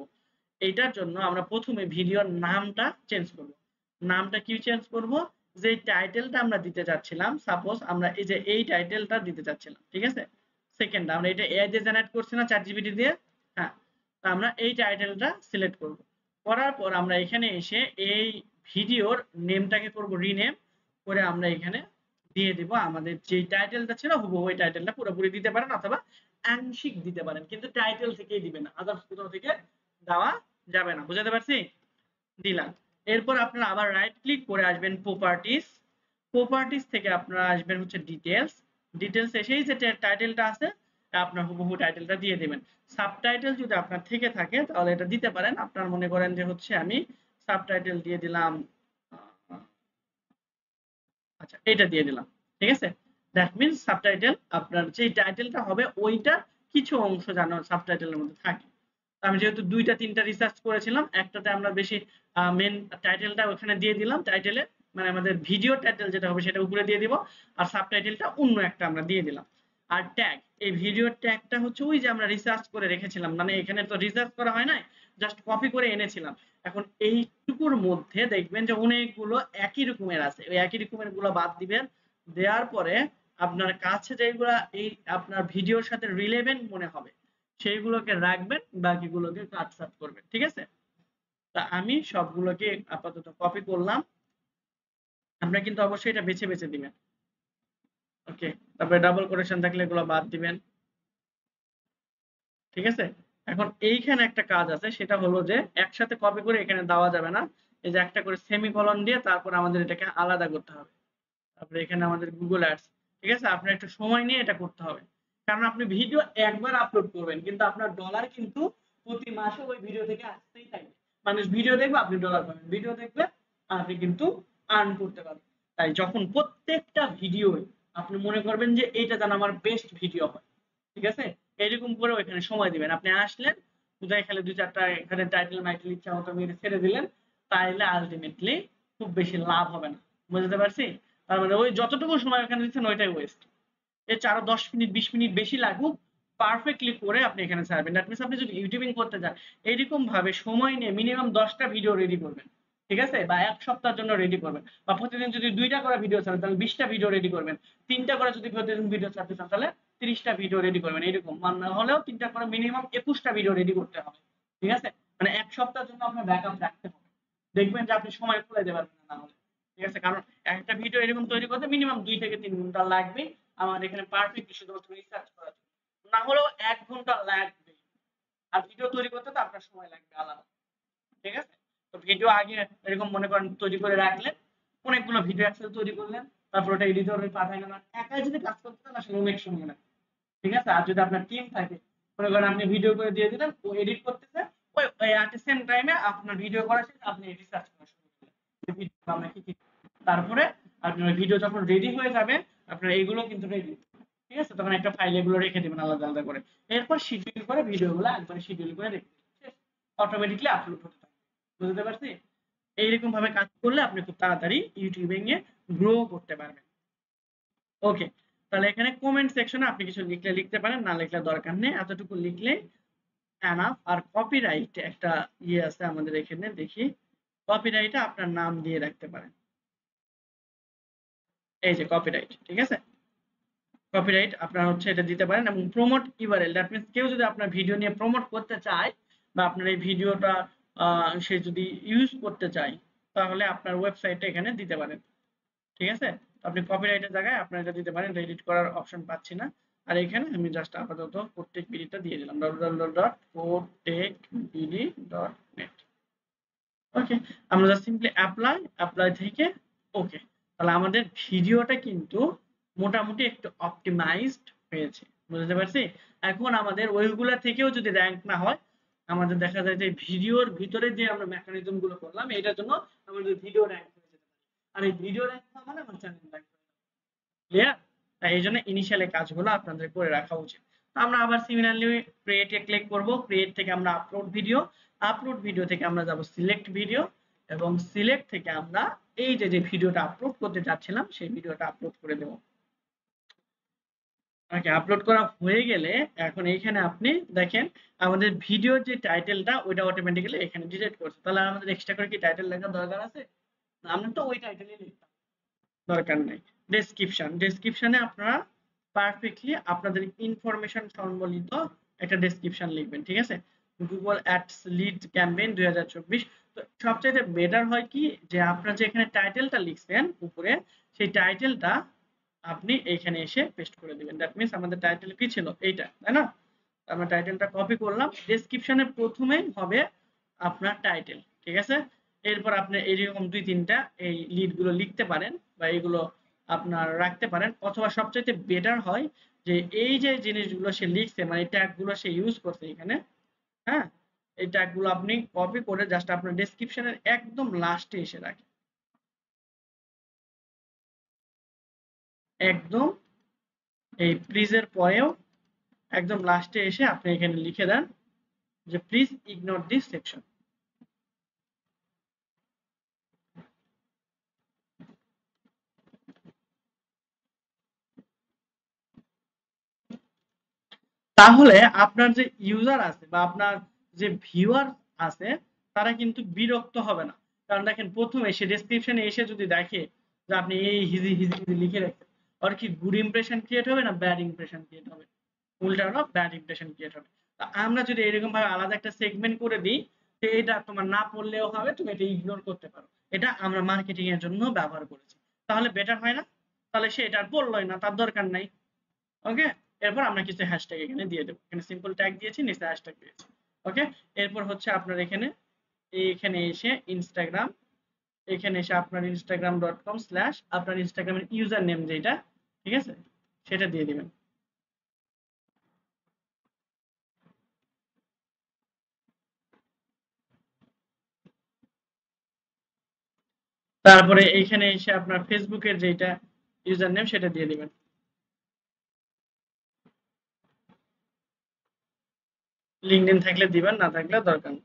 এইটার জন্য আমরা প্রথমে ভিডিওর নামটা চেঞ্জ করব। নামটা কি চেঞ্জ করব, যে টাইটেলটা আমরা দিতে যাচ্ছিলাম, সাপোজ আমরা এই যে এই টাইটেলটা দিতে যাচ্ছিলাম, ঠিক আছে। সেকেন্ড আমরা এটা এআই দিয়ে জেনারেট করছি না, চ্যাটজিপিটি দিয়ে, হ্যাঁ। তো আমরা এই টাইটেলটা সিলেক্ট করব, করার পর আমরা এখানে এসে এই ভিডিওর নেমটাকে করব রিনেম করে, আমরা এখানে দিয়ে দিব আমাদের যে টাইটেলটা ছিল হুবহু ওই টাইটেলটা পুরোপুরি দিতে পারেন, অথবা আংশিক দিতে পারেন, কিন্তু টাইটেল থেকেই দিবেন না, আদার্স কোথাও থেকে দেওয়া যাবে না, বুঝতে পারছি। দিলাম। এরপর আপনারা আবার রাইট ক্লিক করে আসবেন প্রপার্টিজ, প্রপার্টিজ থেকে আপনারা আসবেন হচ্ছে ডিটেলস, ডিটেলস এসেই যে টাইটেলটা আছে আপনার হুবহু টাইটেলটা দিয়ে দেবেন। সাবটাইটেল যদি আপনার থেকে থাকে তাহলে এটা দিতে পারেন, আপনার মনে করেন যে হচ্ছে আমি সাবটাইটেল দিয়ে দিলাম, আচ্ছা এটা দিয়ে দিলাম, ঠিক আছে। দ্যাট মিন্স সাবটাইটেল আপনার যে টাইটেলটা হবে ওইটা কিছু অংশ যেন সাবটাইটেলের মধ্যে থাকে। আমি যেহেতু 2টা 3টা রিসার্চ করেছিলাম, একটাতে আমরা বেশি মেন টাইটেলটা ওখানে দিয়ে দিলাম, টাইটেলে মানে আমাদের ভিডিও টাইটেল যেটা হবে সেটা উপরে দিয়ে দিব, আর সাবটাইটেলটা অন্য একটা আমরা দিয়ে দিলাম। আর ট্যাগ, এই ভিডিওর ট্যাগটা হচ্ছে ওই যে আমরা রিসার্চ করে রেখেছিলাম, মানে এখানে তো রিসার্চ করা হয় না, জাস্ট কপি করে এনেছিলাম। এখন এইটুকুর মধ্যে দেখবেন যে অনেকগুলো একই রকমের আছে, ওই একই রকমের গুলো বাদ দিবেন, দেওয়ার পরে আপনার কাছে যেগুলা এই আপনার ভিডিওর সাথে রিলেভেন্ট মনে হবে সেইগুলোকে রাখবেন, বাকিগুলোকে কাটছাট করবেন, ঠিক আছে। তা আমি সবগুলোকে আপাতত কপি করলাম, আপনারা কিন্তু অবশ্যই এটা বেছে বেছে দিবেন, ওকে। তারপরে ডাবল কোটেশন থাকলে এগুলো বাদ দিবেন, ঠিক আছে। এখন এইখানে একটা কাজ আছে, সেটা হলো যে একসাথে কপি করে এখানে দেওয়া যাবে না, এই যে একটা করে সেমিকলন দিয়ে তারপর আমাদের এটাকে আলাদা করতে হবে। তারপরে এখানে আমাদের গুগল অ্যাডস, ঠিক আছে। আপনার একটু সময় নিয়ে এটা করতে হবে, কারণ আপনি ভিডিও একবার আপলোড করবেন কিন্তু আপনার ডলার কিন্তু প্রতি মাসে ওই ভিডিও থেকে আসতেই থাকবে, মানুষ ভিডিও দেখবে, আপনি ডলার পাবেন, ভিডিও দেখবে আপনি কিন্তু আর্ন করতে পারবেন। তাই যখন প্রত্যেকটা ভিডিও আপনি মনে করবেন যে এটা যেন আমার বেস্ট ভিডিও হয়, ঠিক আছে, এরকম করে এখানে সময় দিবেন। আপনি আসলেন কোথায় খেলে 2-4টা এখানে টাইটেল মাইটেল ইচ্ছা মতো মেরে ছেড়ে দিলেন, তাইলে আলটিমেটলি খুব বেশি লাভ হবে না। বুঝতে পারছি? তার মানে ওই যতটুকু সময় এখানে দিচ্ছেন ওইটাই ওয়েস্ট। এর চেয়ে আরো 10 মিনিট 20 মিনিট বেশি লাগুক, পারফেক্টলি করে আপনি এখানে ছাড়বেন। দ্যাট মিনস আপনি যদি ইউটিউবিং করতে চান এইরকম ভাবে সময় নিয়ে মিনিমাম 10টা ভিডিও রেডি করবেন, ঠিক আছে, বা 1 সপ্তাহের জন্য রেডি করবেন, বা প্রতিদিন যদি 2টা করে ভিডিও ছাড়েন তাহলে 20টা ভিডিও রেডি করবেন, 3টা করে যদি প্রতিদিন ভিডিও ছাড়তে চান তাহলে 30টা ভিডিও রেডি করবেন। এইরকম মানে হলেও 3টা করে মিনিমাম 21টা ভিডিও রেডি করতে হবে, ঠিক আছে, মানে 1 সপ্তাহের জন্য আপনার ব্যাকআপ রাখতে হবে। দেখবেন যে আপনি সময় করে দেবেন না হলে, ঠিক আছে, কারণ একটা ভিডিও এরকম তৈরি করতে মিনিমাম 2 থেকে 3 ঘন্টা লাগবে আমার এখানে পারফেক্ট শুধুমাত্র রিসার্চ করার জন্য, না হলেও 1 ঘন্টা লাগবে। আর ভিডিও তৈরি করতে তো আপনার সময় লাগবে আলাদা, ঠিক আছে। তো ভিডিও আগে এরকম মনে করেন তৈরি করে রাখলেন, অনেকগুলো ভিডিও একসাথে তৈরি করলেন, তারপর ওটা এডিটরে পাঠালেন। একাই যদি কাজ করতে চান আসলে অনেক সময় লাগে, ঠিক আছে। আর যদি আপনার টিম থাকে, মনে করেন আপনি ভিডিও করে দিয়ে দিলেন, ও এডিট করতেছে, ওই অ্যাট দ্য সেম টাইমে আপনার ভিডিও করা শেষ, আপনি রিসার্চ করা শুরু করলেন যে ভিডিও আমরা কি, তারপরে আপনার ভিডিও যখন রেডি হয়ে যাবে আপনার এইগুলো কিন্তু রেডি, ঠিক আছে, তখন একটা ফাইলে এগুলো রেখে দিবেন আলাদা আলাদা করে। এরপর শিডিউল করে ভিডিওগুলো একবার শিডিউল করে রেখে দিবেন, অটোমেটিক্যালি আপলোড হতে থাকবে। বুঝতে পারছি? এইরকম ভাবে কাজ করলে আপনি খুব তাড়াতাড়ি ইউটিউবিং এ গ্রো করতে পারবেন। ওকে, তাহলে এখানে কমেন্ট সেকশনে আপনি কিছু লিখলে লিখতে পারেন, না লিখলে দরকার নেই, এতটুকু লিখলে এনাফ। আর কপিরাইট একটা ইয়ে আছে আমাদের এখানে, দেখি, কপিরাইটে আপনার নাম দিয়ে রাখতে পারেন, এই যে কপিরাইট, ঠিক আছে, কপিরাইট আপনার হচ্ছে এটা দিতে পারেন। এবং প্রমোট ইউআরএল, দ্যাট মিন্স কেউ যদি আপনার ভিডিও নিয়ে প্রমোট করতে চায় বা আপনার এই ভিডিওটা সে যদি ইউজ করতে চায় তাহলে আপনার ওয়েবসাইটে এখানে দিতে পারেন, ঠিক আছে। আপনি কপিরাইটের জায়গায় আপনার এটা দিতে পারেন, এডিট করার অপশন পাচ্ছি না। আর এখানে আমি জাস্ট আপাতত কোটেকবিডিটা দিয়ে দিলাম, www.kotekbd.net। ওকে, আমরা জাস্ট সিম্পলি অ্যাপ্লাই থেকে ওকে, তাহলে আমাদের ভিডিওটা কিন্তু মোটামুটি একটু অপটিমাইজড হয়েছে। বুঝতে পারছি? এখন আমাদের ওইগুলা থেকেও যদি র্যাঙ্ক না হয়, আমাদের দেখা যায় যে ভিডিওর ভিতরে যে আমরা মেকানিজম গুলো করলাম এটার জন্য আমাদের ভিডিও র্যাঙ্ক হয়ে যেতে পারে। আর এই ভিডিও র্যাঙ্ক হওয়া মানে আমার চ্যানেল র্যাঙ্ক হয়ে যাবে। ক্লিয়ার? তাই এই জন্য ইনিশিয়াল এই কাজগুলো আপনাদের করে রাখা উচিত। তো আমরা আবার সিমিলারলি ক্রিয়েটে ক্লিক করব, ক্রিয়েট থেকে আমরা আপলোড ভিডিও থেকে আমরা যাব সিলেক্ট ভিডিও, এবং সিলেক্ট থেকে আমরা এই যে ভিডিওটা আপলোড করতে যাচ্ছিলাম সেই ভিডিওটা আপলোড করে দেব। ওকে, আপলোড করা হয়ে গেলে এখন এইখানে আপনি দেখেন আমাদের ভিডিওর যে টাইটেলটা ওইটা অটোমেটিক্যালি এখানে ডিলিট করছে। তাহলে আমাদের এক্সট্রা করে কি টাইটেল লেখার দরকার আছে? না, আমরা তো ওই টাইটেলই লিখতাম, দরকার নাই। ডেসক্রিপশনে আপনারা পারফেক্টলি আপনাদের ইনফরমেশন সম্বলিত একটা ডেসক্রিপশন লিখবেন, ঠিক আছে। Google ads lead campaign 2024। তো সবচেয়ে বেটার হয় কি যে আপনারা যে এখানে টাইটেলটা লিখছেন উপরে, সেই টাইটেলটা আপনি এইখানে এসে পেস্ট করে দিবেন। দ্যাট মিন্স আমাদের টাইটেল কি ছিল এইটা, তাই না? আমরা টাইটেলটা কপি করলাম, ডেসক্রিপশনের প্রথমেই হবে আপনার টাইটেল, ঠিক আছে। এরপর আপনি এইরকম 2-3টা এই লিডগুলো লিখতে পারেন বা এইগুলো আপনার রাখতে পারেন, অথবা সবচাইতে বেটার হয় যে এই যে জিনিসগুলো সে লিখছে মানে এই ট্যাগগুলো সে ইউজ করছে এখানে, হ্যাঁ, এই ট্যাগগুলো আপনি কপি করে জাস্ট আপনার ডেসক্রিপশনের একদম লাস্টে এসে রাখেন, একদম এই প্লিজের পরেও একদম লাস্টে এসে আপনি এখানে লিখে দেন যে প্লিজ ইগনোর দিস সেকশন। তাহলে আপনার যে ইউজার আছে বা আপনার যে ভিউয়ার আছে তারা কিন্তু বিরক্ত হবে না। কারণ দেখেন প্রথমে সে ডেসক্রিপশনে এসে যদি দেখে যে আপনি এই হিজি হিজি লিখে রাখছেন, আর কি গুড ইমপ্রেশন ক্রিয়েট হবে না ব্যাড ইমপ্রেশন ক্রিয়েট হবে? উল্টা হলো ব্যাড ইমপ্রেশন ক্রিয়েট হবে। আমরা যদি এরকম ভাবে আলাদা একটা সেগমেন্ট করে দিই যে এটা তোমার না পড়লেও হবে, তুমি এটা ইগনোর করতে পারো, এটা আমরা মার্কেটিং এর জন্য ব্যবহার করেছি, তাহলে বেটার হয় না? তাহলে সে এটা আর পড়লোই না, তার দরকার নাই। ওকে, এরপর আমরা কিছু হ্যাশট্যাগ এখানে দিয়ে দেব, এখানে সিম্পল ট্যাগ দিয়েছি, নিচে হ্যাশট্যাগ দিয়েছি। ওকে, এরপর হচ্ছে আপনার এখানে এসে ইনস্টাগ্রাম, এখানে এসে আপনার instagram.com/ আপনার ইনস্টাগ্রামের ইউজার নেম যেটা, ঠিক আছে, সেটা দিয়ে দিবেন। তারপরে এইখানে এসে আপনার ফেসবুকের যেটা ইউজার নেম সেটা দিয়ে দিবেন। লিঙ্কডইন থাকলে দিবেন, না থাকলে দরকার নেই।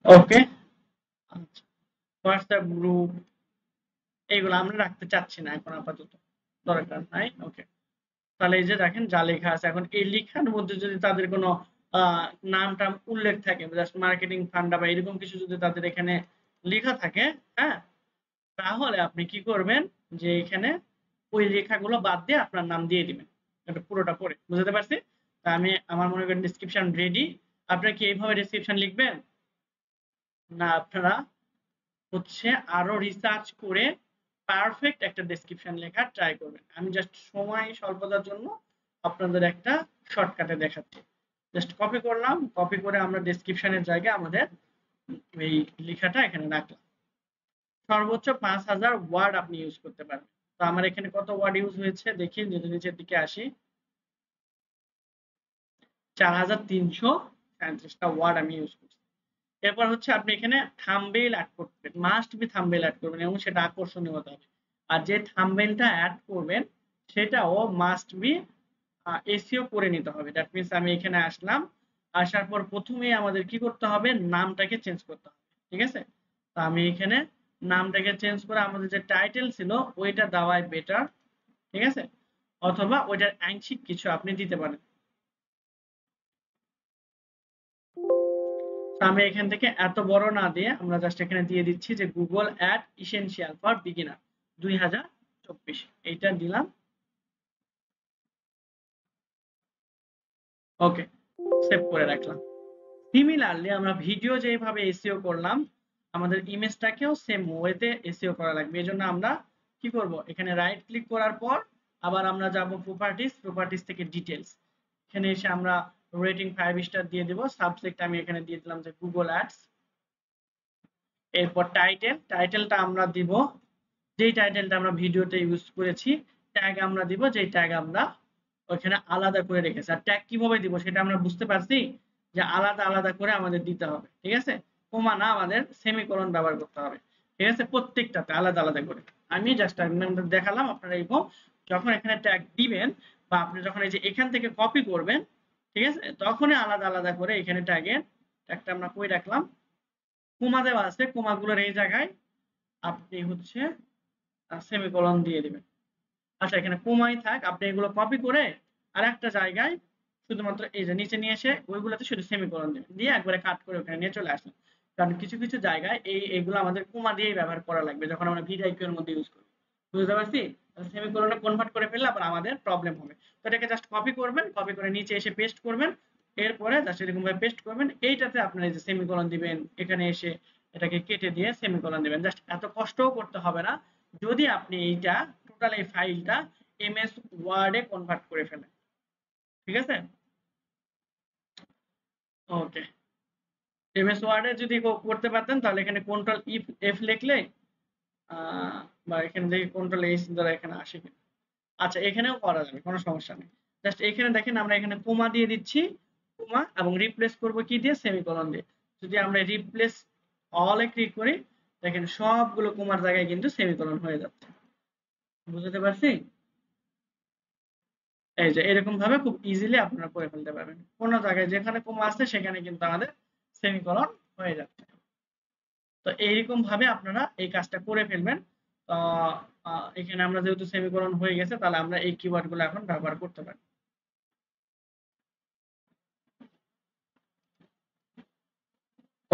ওকে, আচ্ছা, হোয়াটসঅ্যাপ গ্রুপ এইগুলো আমরা রাখতে চাচ্ছি না এখন, আপাতত দরকার নাই। ওকে, তাহলে এই যে দেখেন যা লেখা আছে, এখন এই লেখার মধ্যে যদি তাদের কোনো নামটা উল্লেখ থাকে, জাস্ট মার্কেটিং ফান্ডা বা এরকম কিছু যদি তাদের এখানে লেখা থাকে, হ্যাঁ, তাহলে আপনি কি করবেন যে এখানে ওই লেখাগুলো বাদ দিয়ে আপনার নাম দিয়ে দিবেন, এটা পুরোটা পড়ে। বুঝতে পারছি? তা আমি আমার মনে করেন ডেসক্রিপশন রেডি। আপনারা কি এইভাবে ডেসক্রিপশন লিখবেন, না আপনারা হচ্ছে আরো রিসার্চ করে পারফেক্ট একটা ডেসক্রিপশন লেখার ট্রাই করবেন? আমি জাস্ট সময় স্বল্পতার জন্য আপনাদের একটা শর্টকাটে দেখাচ্ছি। জাস্ট কপি করলাম, কপি করে আমরা ডেসক্রিপশনের জায়গায় আমাদের এই লেখাটা এখানে রাখলাম। সর্বোচ্চ 5000 ওয়ার্ড আপনি ইউজ করতে পারবেন। তো আমার এখানে কত ওয়ার্ড ইউজ হয়েছে দেখি, যদি নিচের দিকে আসি, 4337টা ওয়ার্ড আমি ইউজ করছি। এরপর হচ্ছে আপনি এখানে থাম্বনেইল অ্যাড করবেন, মাস্ট বি থাম্বনেইল অ্যাড করবেন এবং সেটা আকর্ষণীয় হতে হবে। আর যে থাম্বনেইলটা অ্যাড করবেন সেটাও মাস্ট বি এসইও করে নিতে হবে। দ্যাট মিন্স আমি এখানে আসলাম, আসার পর প্রথমেই আমাদের কি করতে হবে, নামটাকে চেঞ্জ করতে হবে। ঠিক আছে? তো আমি এখানে নামটাকে চেঞ্জ করে আমাদের যে টাইটেল ছিল ওইটা দেওয়াই বেটার। ঠিক আছে? অথবা ওইটার আংশিক কিছু আপনি দিতে পারেন। আমি এখান থেকে এত বড় না দিয়ে আমরা জাস্ট এখানে দিয়ে দিচ্ছি যে Google ad essential for beginner 2024, এইটা দিলাম। ওকে, সেভ করে রাখলাম। সিমিলারলি আমরা ভিডিও যেভাবে এসইও করলাম, আমাদের ইমেজটাকেও সেম ওয়েতে এসইও করা লাগবে। এজন্য আমরা কি করব, এখানে রাইট ক্লিক করার পর আবার আমরা যাব প্রপার্টিজ থেকে ডিটেইলস। এখানে এসে আমরা রেটিং 5 স্টার দিয়ে দেব। সাবজেক্ট আমি এখানে দিয়ে দিলাম যে গুগল অ্যাডস। এরপর টাইটেলটা আমরা দিব যেই টাইটেলটা আমরা ভিডিওতে ইউজ করেছি। ট্যাগ আমরা দিব যেই ট্যাগ আমরা ওখানে আলাদা করে রেখেছি। আর ট্যাগ কিভাবে দিব সেটা আমরা বুঝতে পারছি যে আলাদা আলাদা করে আমাদের দিতে হবে। ঠিক আছে? কমা না, আমাদের সেমিকোলন ব্যবহার করতে হবে। ঠিক আছে? প্রত্যেকটাতে আলাদা আলাদা করে। আমি জাস্ট দেখালাম, আপনারা এরকম যখন এখানে ট্যাগ দিবেন বা আপনি যখন এই যে এখান থেকে কপি করবেন, ঠিক আছে, তখনই আলাদা আলাদা করে এখানে ট্যাগটা আমরা কই রাখলাম, কোমা দেওয়া আছে, কোমাগুলোর এই জায়গায় আপনি হচ্ছে সেমিকোলন দিয়ে দিবেন। আচ্ছা, এখানে কোমাই থাক, আপনি এগুলো কপি করে আর একটা জায়গায় শুধুমাত্র এই যে নিচে নিয়ে এসে ওইগুলোতে শুধু সেমিকোলন দিবেন, দিয়ে একবারে কাট করে ওখানে নিয়ে চলে আসলেন। কারণ কিছু কিছু জায়গায় এইগুলো আমাদের কোমা দিয়েই ব্যবহার করা লাগবে যখন আমরা ভিডিআইকিউ এর মধ্যে ইউজ করব। বুঝতে পারছি? সেমিকোলনে কনভার্ট করে ফেললে আবার আমাদের প্রবলেম হবে। তো এটাকে জাস্ট কপি করবেন, কপি করে নিচে এসে পেস্ট করবেন। এরপরে জাস্ট এরকম ভাবে পেস্ট করবেন। এইটাতে আপনারা এই যে সেমিকোলন দিবেন, এখানে এসে এটাকে কেটে দিয়ে সেমিকোলন দিবেন। জাস্ট এত কষ্টও করতে হবে না যদি আপনি এইটা টোটাল এই ফাইলটা এমএস ওয়ার্ডে কনভার্ট করে ফেলেন। ঠিক আছে? ওকে, এমএস ওয়ার্ডে যদি করতে পারতেন তাহলে এখানে কন্ট্রোল এফ লিখলে বা এখানে দেখি কন্ট্রোল এইচ দ্বারা এখানে আসে কিনা। আচ্ছা, এখানেও করা যাবে, কোনো সমস্যা নেই। জাস্ট এখানে দেখেন আমরা এখানে কোমা দিয়ে দিচ্ছি, কোমা, এবং রিপ্লেস করব কি দিয়ে, সেমিকোলন দিয়ে। যদি আমরা রিপ্লেস অলে ক্লিক করি, দেখেন সবগুলো কোমার জায়গায় কিন্তু সেমিকোলন হয়ে যাচ্ছে। বুঝতে পারছি? এই যে এরকম ভাবে খুব ইজিলি আপনারা করে ফেলতে পারবেন। কোনো জায়গায় যেখানে কোমা আছে সেখানে কিন্তু আমাদের সেমিকোলন হয়ে যাচ্ছে। তো এইরকম ভাবে আপনারা এই কাজটা করে ফেলবেন। তো এখানে আমরা যেহেতু সেমিকোলন হয়ে গেছে, তাহলে আমরা এই কিওয়ার্ডগুলো এখন ব্যবহার করতে পারি।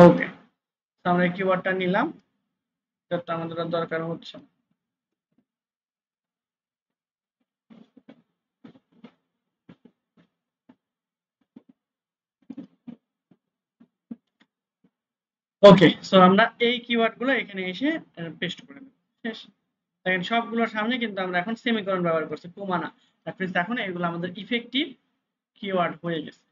ওকে, আমরা এই কিওয়ার্ডটা নিলাম, যেটা আমাদের দরকার হচ্ছে। ওকে, সো আমরা এই কিওয়ার্ডগুলো এখানে এসে পেস্ট করে দেব। শেষ। দেখেন সবগুলোর সামনে কিন্তু আমরা এখন সেমিকোলন ব্যবহার করছি, কোমা না। দ্যাট মিন্স এখন এগুলো আমাদের ইফেক্টিভ কিওয়ার্ড হয়ে গেছে।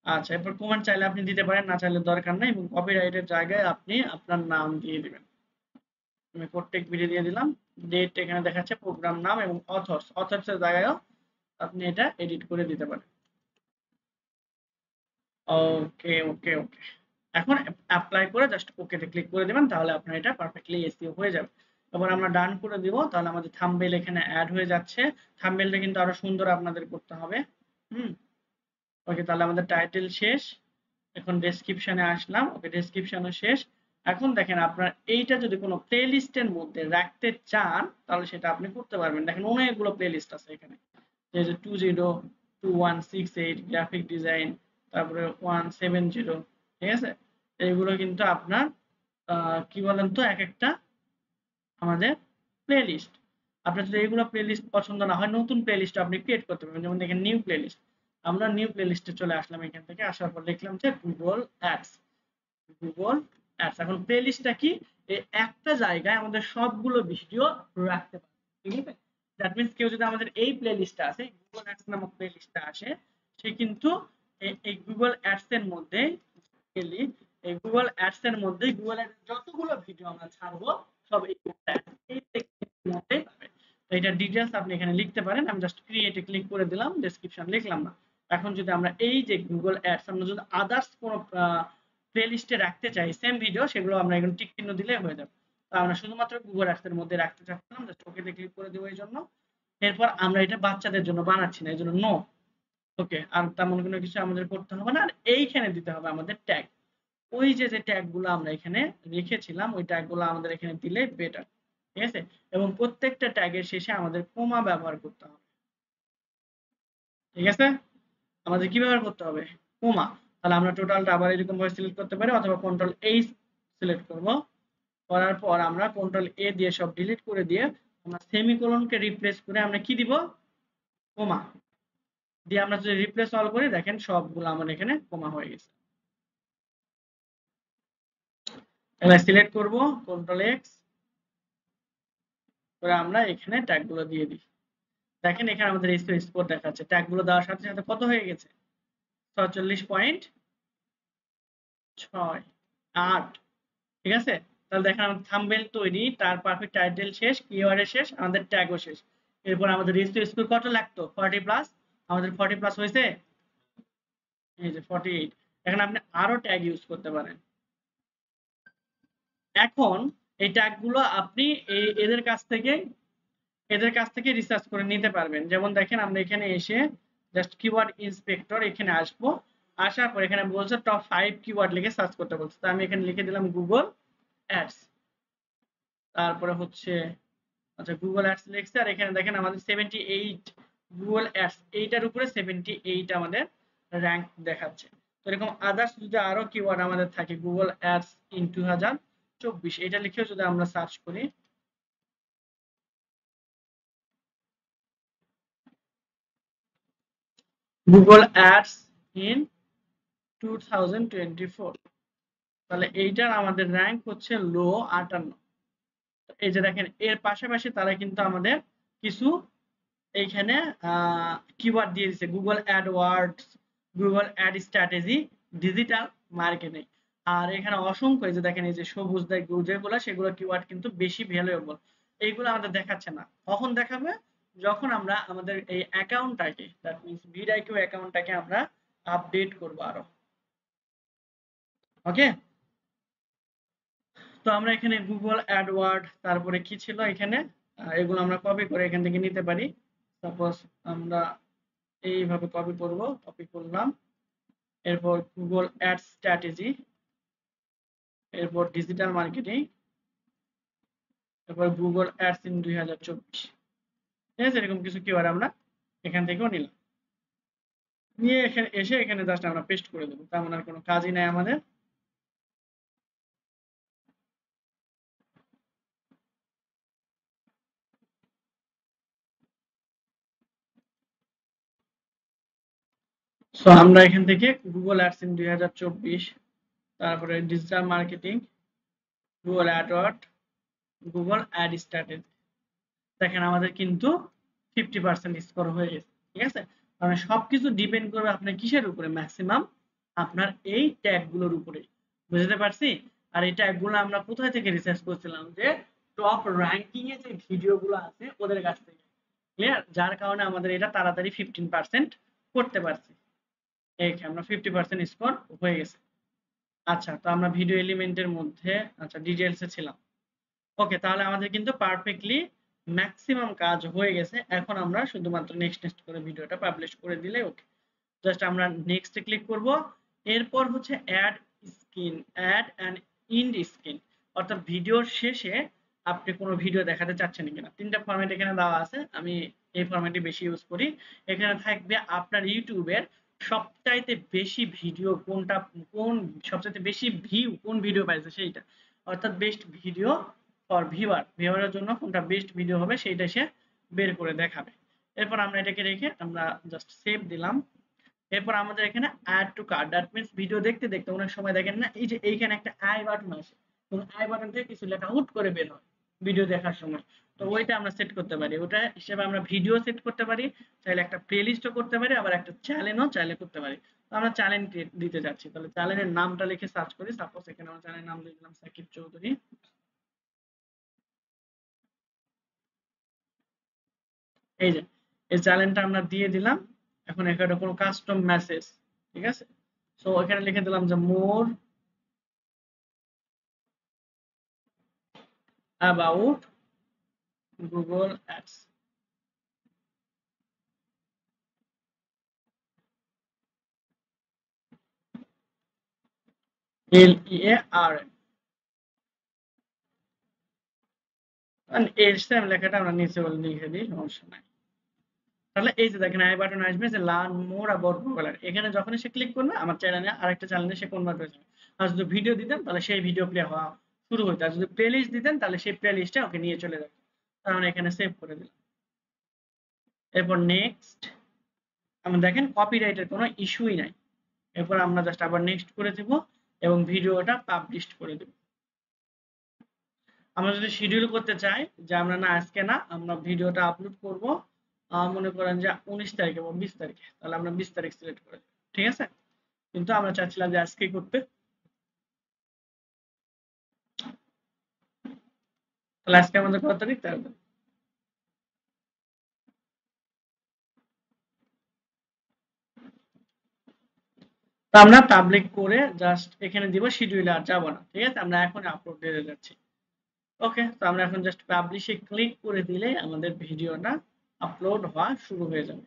আচ্ছা, এরপর কমেন্ট চাইলে আপনি দিতে পারেন, না চাইলে দরকার নাই, এবং কপিরাইটের জায়গায় আপনি আপনার নাম দিয়ে দিবেন। আমি প্রত্যেক ভিডিও দিয়ে দিলাম। ডেট এখানে দেখাচ্ছে, প্রোগ্রাম নাম এবং অথর্সের জায়গায়ও আপনি এটা এডিট করে দিতে পারেন। ওকে ওকে ওকে, এখন অ্যাপ্লাই করে জাস্ট ওকেতে ক্লিক করে দিবেন, তাহলে আপনার এটা পারফেক্টলি এসইও হয়ে যাবে। এবার আমরা ডান করে দিব, তাহলে আমাদের থাম্বনেল এখানে অ্যাড হয়ে যাচ্ছে। থাম্বনেলটা কিন্তু আরো সুন্দর আপনাদের করতে হবে। ওকে, তাহলে আমাদের টাইটেল শেষ। এখন ডেসক্রিপশনে আসলাম। ওকে, ডেসক্রিপশনও শেষ। এখন দেখেন আপনার এইটা যদি কোনো প্লেলিস্টের মধ্যে রাখতে চান তাহলে সেটা আপনি করতে পারবেন। দেখেন অনেকগুলো প্লেলিস্ট আছে এখানে, এই যে 202168 গ্রাফিক ডিজাইন, তারপরে 170, ঠিক আছে। এইগুলো কিন্তু আপনার কি বলেন তো এক একটা আমাদের প্লেলিস্ট। আপনার যদি এইগুলো প্লেলিস্ট পছন্দ না হয় নতুন প্লেলিস্ট আপনি ক্রিয়েট করতে পারবেন। যেমন দেখেন নিউ প্লেলিস্ট, আমরা নিউ প্লেলিস্টে চলে আসলাম। এখান থেকে আসার পর লিখলাম যে গুগল অ্যাডস। এখন প্লেলিস্টটা কি, এই একটা জায়গায় আমাদের সবগুলো ভিডিও রাখতে পারে, ঠিক আছে। দ্যাট মিন্স কেউ যদি আমাদের এই প্লেলিস্টটা আছে, গুগল অ্যাডস নামক প্লেলিস্টটা আসে, সে কিন্তু এই গুগল অ্যাডস এর মধ্যে এই গুগল অ্যাডস এর মধ্যে গুগল অ্যাডস যতগুলো ভিডিও আমরা ছাড়বো সব এই মধ্যে পাবে। তো এটা ডিটেইলস আপনি এখানে লিখতে পারেন। আমি জাস্ট ক্রিয়েটে ক্লিক করে দিলাম, ডেসক্রিপশন লিখলাম না। এখন যদি আমরা এই যে গুগল অ্যাডস আমরা যদি আদার্স কোনো প্লেলিস্টে রাখতে চাই সেম ভিডিও, সেগুলো আমরা এখন টিক চিহ্ন দিলে হয়ে যাবে। তো আমরা শুধুমাত্র গুগল অ্যাডস এর মধ্যে রাখতে চাচ্ছিলাম, জাস্ট ওকেতে ক্লিক করে দেব এই জন্য। এরপর আমরা এটা বাচ্চাদের জন্য বানাচ্ছি না, এই জন্য নো। ওকে, আর তেমন কোনো কিছু আমাদের করতে হবে না। আর এইখানে দিতে হবে আমাদের ট্যাগ। ওই যে ট্যাগগুলো আমরা এখানে রেখেছিলাম ওই ট্যাগগুলো আমাদের এখানে দিলে বেটার, ঠিক আছে। এবং প্রত্যেকটা ট্যাগের শেষে আমাদের কমা ব্যবহার করতে হবে, ঠিক আছে। আমাদের কি ব্যবহার করতে হবে, কমা। তাহলে আমরা টোটালটা আবার এরকম ভাবে সিলেক্ট করতে পারি, অথবা কন্ট্রোল এই সিলেক্ট করব। করার পর আমরা কন্ট্রোল এ দিয়ে সব ডিলিট করে দিয়ে আমরা সেমিকোলনকে রিপ্লেস করে আমরা কি দিব, কমা দিয়ে আমরা যদি রিপ্লেস অল করি দেখেন সবগুলো আমাদের এখানে কমা হয়ে গেছে। এবার সিলেক্ট করব কন্ট্রোল এক্স করে আমরা এখানে ট্যাগগুলো দিয়ে দিই। দেখেন এখানে আমাদের স্কোর দেখাচ্ছে, ট্যাগগুলো দেওয়ার সাথে সাথে কত হয়ে গেছে, 46.68, ঠিক আছে। তাহলে দেখেন আমাদের থাম্বনেল তৈরি, তার পারফেক্ট টাইটেল শেষ, কিওয়ার্ডের শেষ, আমাদের ট্যাগও শেষ। এরপর আমাদের স্কোর কত লাগতো, 40+, আমাদের 40+ হয়েছে, এই যে 48। এখন আপনি আরো ট্যাগ ইউজ করতে পারেন। এখন এই ট্যাগগুলো আপনি এদের কাছ থেকে রিসার্চ করে নিতে পারবেন। যেমন দেখেন আমরা এখানে এসে জাস্ট কিওয়ার্ড ইন্সপেক্টর এখানে আসবো, আসার পর এখানে বলছে টপ 5 কিওয়ার্ড লিখে সার্চ করতে বলছে। তো আমি এখানে লিখে দিলাম গুগল অ্যাডস, তারপরে হচ্ছে আচ্ছা গুগল অ্যাডস লিখছে। আর এখানে দেখেন আমাদের 78 গুগল অ্যাডস, এইটার উপরে 78 আমাদের র‍্যাঙ্ক দেখাচ্ছে। তো এরকম আদার্স যদি আরো কিওয়ার্ড আমাদের থাকে, গুগল অ্যাডস ইন 2024 এটা লিখেও যদি আমরা সার্চ করি, গুগল অ্যাডস ইন 2024, তাহলে এইটার আমাদের র‍্যাঙ্ক হচ্ছে লো 58। এই যে দেখেন এর পাশাপাশি তারা কিন্তু আমাদের কিছু এইখানে কিওয়ার্ড দিয়ে দিয়েছে, Google AdWords, Google ad strategy, digital marketing. আর এখানে অসংখ্য এই যে দেখেন এই যে সবুজ যেগুলো সেগুলো কিওয়ার্ড কিন্তু বেশি ভ্যালুয়েবল, এইগুলো আমাদের দেখাচ্ছে না। কখন দেখাবে, যখন আমরা আমাদের এই অ্যাকাউন্টটাকে দ্যাট মিন্স ভিডিআইকিউ অ্যাকাউন্টটাকে আমরা আপডেট করব আরো। ওকে, তো আমরা এখানে গুগল অ্যাডওয়ার্ড, তারপরে কি ছিল এখানে, এগুলো আমরা কপি করে এখান থেকে নিতে পারি। সাপোজ আমরা এইভাবে কপি করব, কপি করলাম। এরপর গুগল অ্যাড স্ট্র্যাটেজি, এরপর ডিজিটাল মার্কেটিং, এরপর গুগল অ্যাডস ইন 2024, ঠিক আছে। এরকম কিছু কিওয়ার্ড আমরা এখান থেকেও নিলাম, নিয়ে এখানে এসে এখানে জাস্ট আমরা পেস্ট করে দেবো। তেমন আর কোনো কাজই নাই আমাদের। সো আমরা এখান থেকে গুগল অ্যাডস ইন 2024, তারপরে digital marketing, Google Edward, Google ad strategy, দেখেন আমাদের কিন্তু 50% স্কোর হয়ে গেছে, ঠিক আছে। কারণ সবকিছু ডিপেন্ড করবে আপনার কিসের উপরে, ম্যাক্সিমাম আপনার এই ট্যাগগুলোর উপরে, বুঝতে পারছি। আর এই ট্যাগগুলো আমরা কোথায় থেকে রিসার্চ করছিলাম, যে টপ র্যাঙ্কিং এ যে ভিডিওগুলো আছে ওদের কাছ থেকে, ক্লিয়ার। যার কারণে আমাদের এটা তাড়াতাড়ি 15% করতে পারছি। এই আমরা 50% স্কোর হয়ে গেছে। আচ্ছা, তো আমরা ভিডিও এলিমেন্টের মধ্যে আচ্ছা ডিটেইলসে ছিলাম। ওকে, তাহলে আমাদের কিন্তু পারফেক্টলি ম্যাক্সিমাম কাজ হয়ে গেছে। এখন আমরা শুধুমাত্র নেক্সট করে ভিডিওটা পাবলিশ করে দিলে ওকে। জাস্ট আমরা নেক্সটে ক্লিক করব। এরপর হচ্ছে ad screen, ad and end screen, অর্থাৎ ভিডিওর শেষে আপনি কোনো ভিডিও দেখাতে চাচ্ছেন কিনা। তিনটা ফরম্যাট এখানে দেওয়া আছে, আমি এই ফরম্যাটই বেশি ইউজ করি। এখানে থাকবে আপনার ইউটিউবের সবচাইতে বেশি ভিডিও কোনটা, কোন সবচাইতে বেশি ভিউ কোন ভিডিও পাইছে সেইটা, অর্থাৎ বেস্ট ভিডিও ফর ভিউয়ারের জন্য কোনটা বেস্ট ভিডিও হবে সেইটা সে বের করে দেখাবে। এরপর আমরা এটাকে রেখে আমরা জাস্ট সেভ দিলাম। এরপর আমাদের এখানে add to cart, that means video দেখতে দেখতে অনেক সময় দেখেন না এই যে এইখানে একটা আই বাটন আসে, এবং আই বাটন থেকে কিছু লেখা হুট করে বের হয় ভিডিও দেখার সময়। তো ওইটা আমরা সেট করতে পারি, ওটা হিসেবে আমরা ভিডিও সেট করতে পারি, চাইলে একটা প্লেলিস্টও করতে পারি, আবার একটা চ্যানেলও চাইলে করতে পারি। তো আমরা চ্যানেল দিতে যাচ্ছি, তাহলে চ্যানেলের নামটা লিখে সার্চ করি। সাপোজ এখানে আমরা চ্যানেলের নাম দিয়ে দিলাম সাকিব চৌধুরী। এই যে এই চ্যানেলটা আমরা দিয়ে দিলাম। এখন এখানে কোনো কাস্টম মেসেজ, ঠিক আছে, সো এখানে লিখে দিলাম যে more about Google ads. LEARN, এর সেম লেখাটা আমরা নিচে লিখে দিই, সমস্যা নাই। তাহলে এই যে দেখেন আই বাটন আসবে যে learn more about Google ad, এখানে যখনই সে ক্লিক করবে আমার চ্যানেলে আরেকটা চ্যানেলে সে কনভার্ট হয়ে যাবে। আর যদি ভিডিও দিতেন তাহলে সেই ভিডিও প্লে হওয়া শুরু হতো, আর যদি প্লে লিস্ট দিতেন তাহলে সেই প্লে লিস্টে ওকে নিয়ে চলে যাবে। তাহলে আমরা এখানে সেভ করে দিলাম। এরপর নেক্সট, আমরা দেখেন কপিরাইটের কোনো ইস্যুই নাই। এরপর আমরা জাস্ট আবার নেক্সট করে দেব এবং ভিডিওটা পাবলিশ করে দেব। আমরা যদি শিডিউল করতে চাই যে আমরা না আজকে না, আমরা ভিডিওটা আপলোড করব মনে করেন যে 19 তারিখে বা 20 তারিখে, তাহলে আমরা 20 তারিখ সিলেক্ট করে দেব, ঠিক আছে। কিন্তু আমরা চাচ্ছিলাম যে আজকে করতে, তাহলে আজকে আমাদের কত তারিখ, 13 তারিখ। তো আমরা পাবলিক করে জাস্ট এখানে দিব, শিডিউলে আর যাব না, ঠিক আছে। আমরা এখন আপলোড দিতে যাচ্ছি। ওকে, তো আমরা এখন জাস্ট পাবলিশে ক্লিক করে দিলে আমাদের ভিডিওটা আপলোড হওয়া শুরু হয়ে যাবে।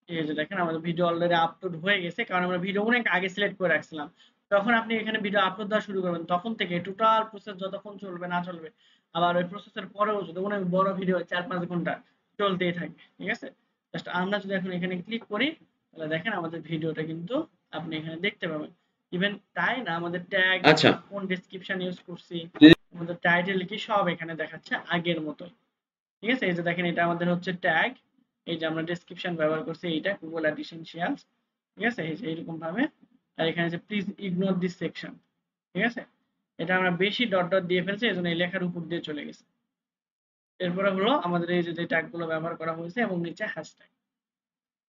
এই যে দেখেন আমাদের ভিডিও অলরেডি আপলোড হয়ে গেছে, কারণ আমরা ভিডিও অনেক আগে সিলেক্ট করে রাখছিলাম। যখন আপনি এখানে ভিডিও আপলোড দেওয়া শুরু করবেন তখন থেকে টোটাল প্রসেস যতক্ষণ চলবে না চলবে, আবার ওই প্রসেসের পরেও যদি অনেক বড় ভিডিও 4-5 ঘন্টা চলতেই থাকবে, ঠিক আছে। জাস্ট আমরা যদি এখন এখানে ক্লিক করি তাহলে দেখেন আমাদের ভিডিওটা কিন্তু আপনি এখানে দেখতে পাবেন। ইভেন তাই না, আমাদের ট্যাগ, কোন ডেসক্রিপশন ইউজ করছি, আমাদের টাইটেল কি, সব এখানে দেখাচ্ছে আগের মতোই, ঠিক আছে। এই যে দেখেন এটা আমাদের হচ্ছে ট্যাগ, এই যে আমরা ডেসক্রিপশন ব্যবহার করছি এইটা গুগল অ্যাড এসেনশিয়ালস, ঠিক আছে। এই যে এরকম ভাবে, আর এখানে যে প্লিজ ইগনোর দিস সেকশন, ঠিক আছে। এটা আমরা বেশি ডট ডট দিয়ে ফেলছি, এজন্য এই লেখার উপর দিয়ে চলে গেছে। এরপরে হলো আমাদের এই যে ট্যাগগুলো ব্যবহার করা হয়েছে এবং নিচে হ্যাশট্যাগ।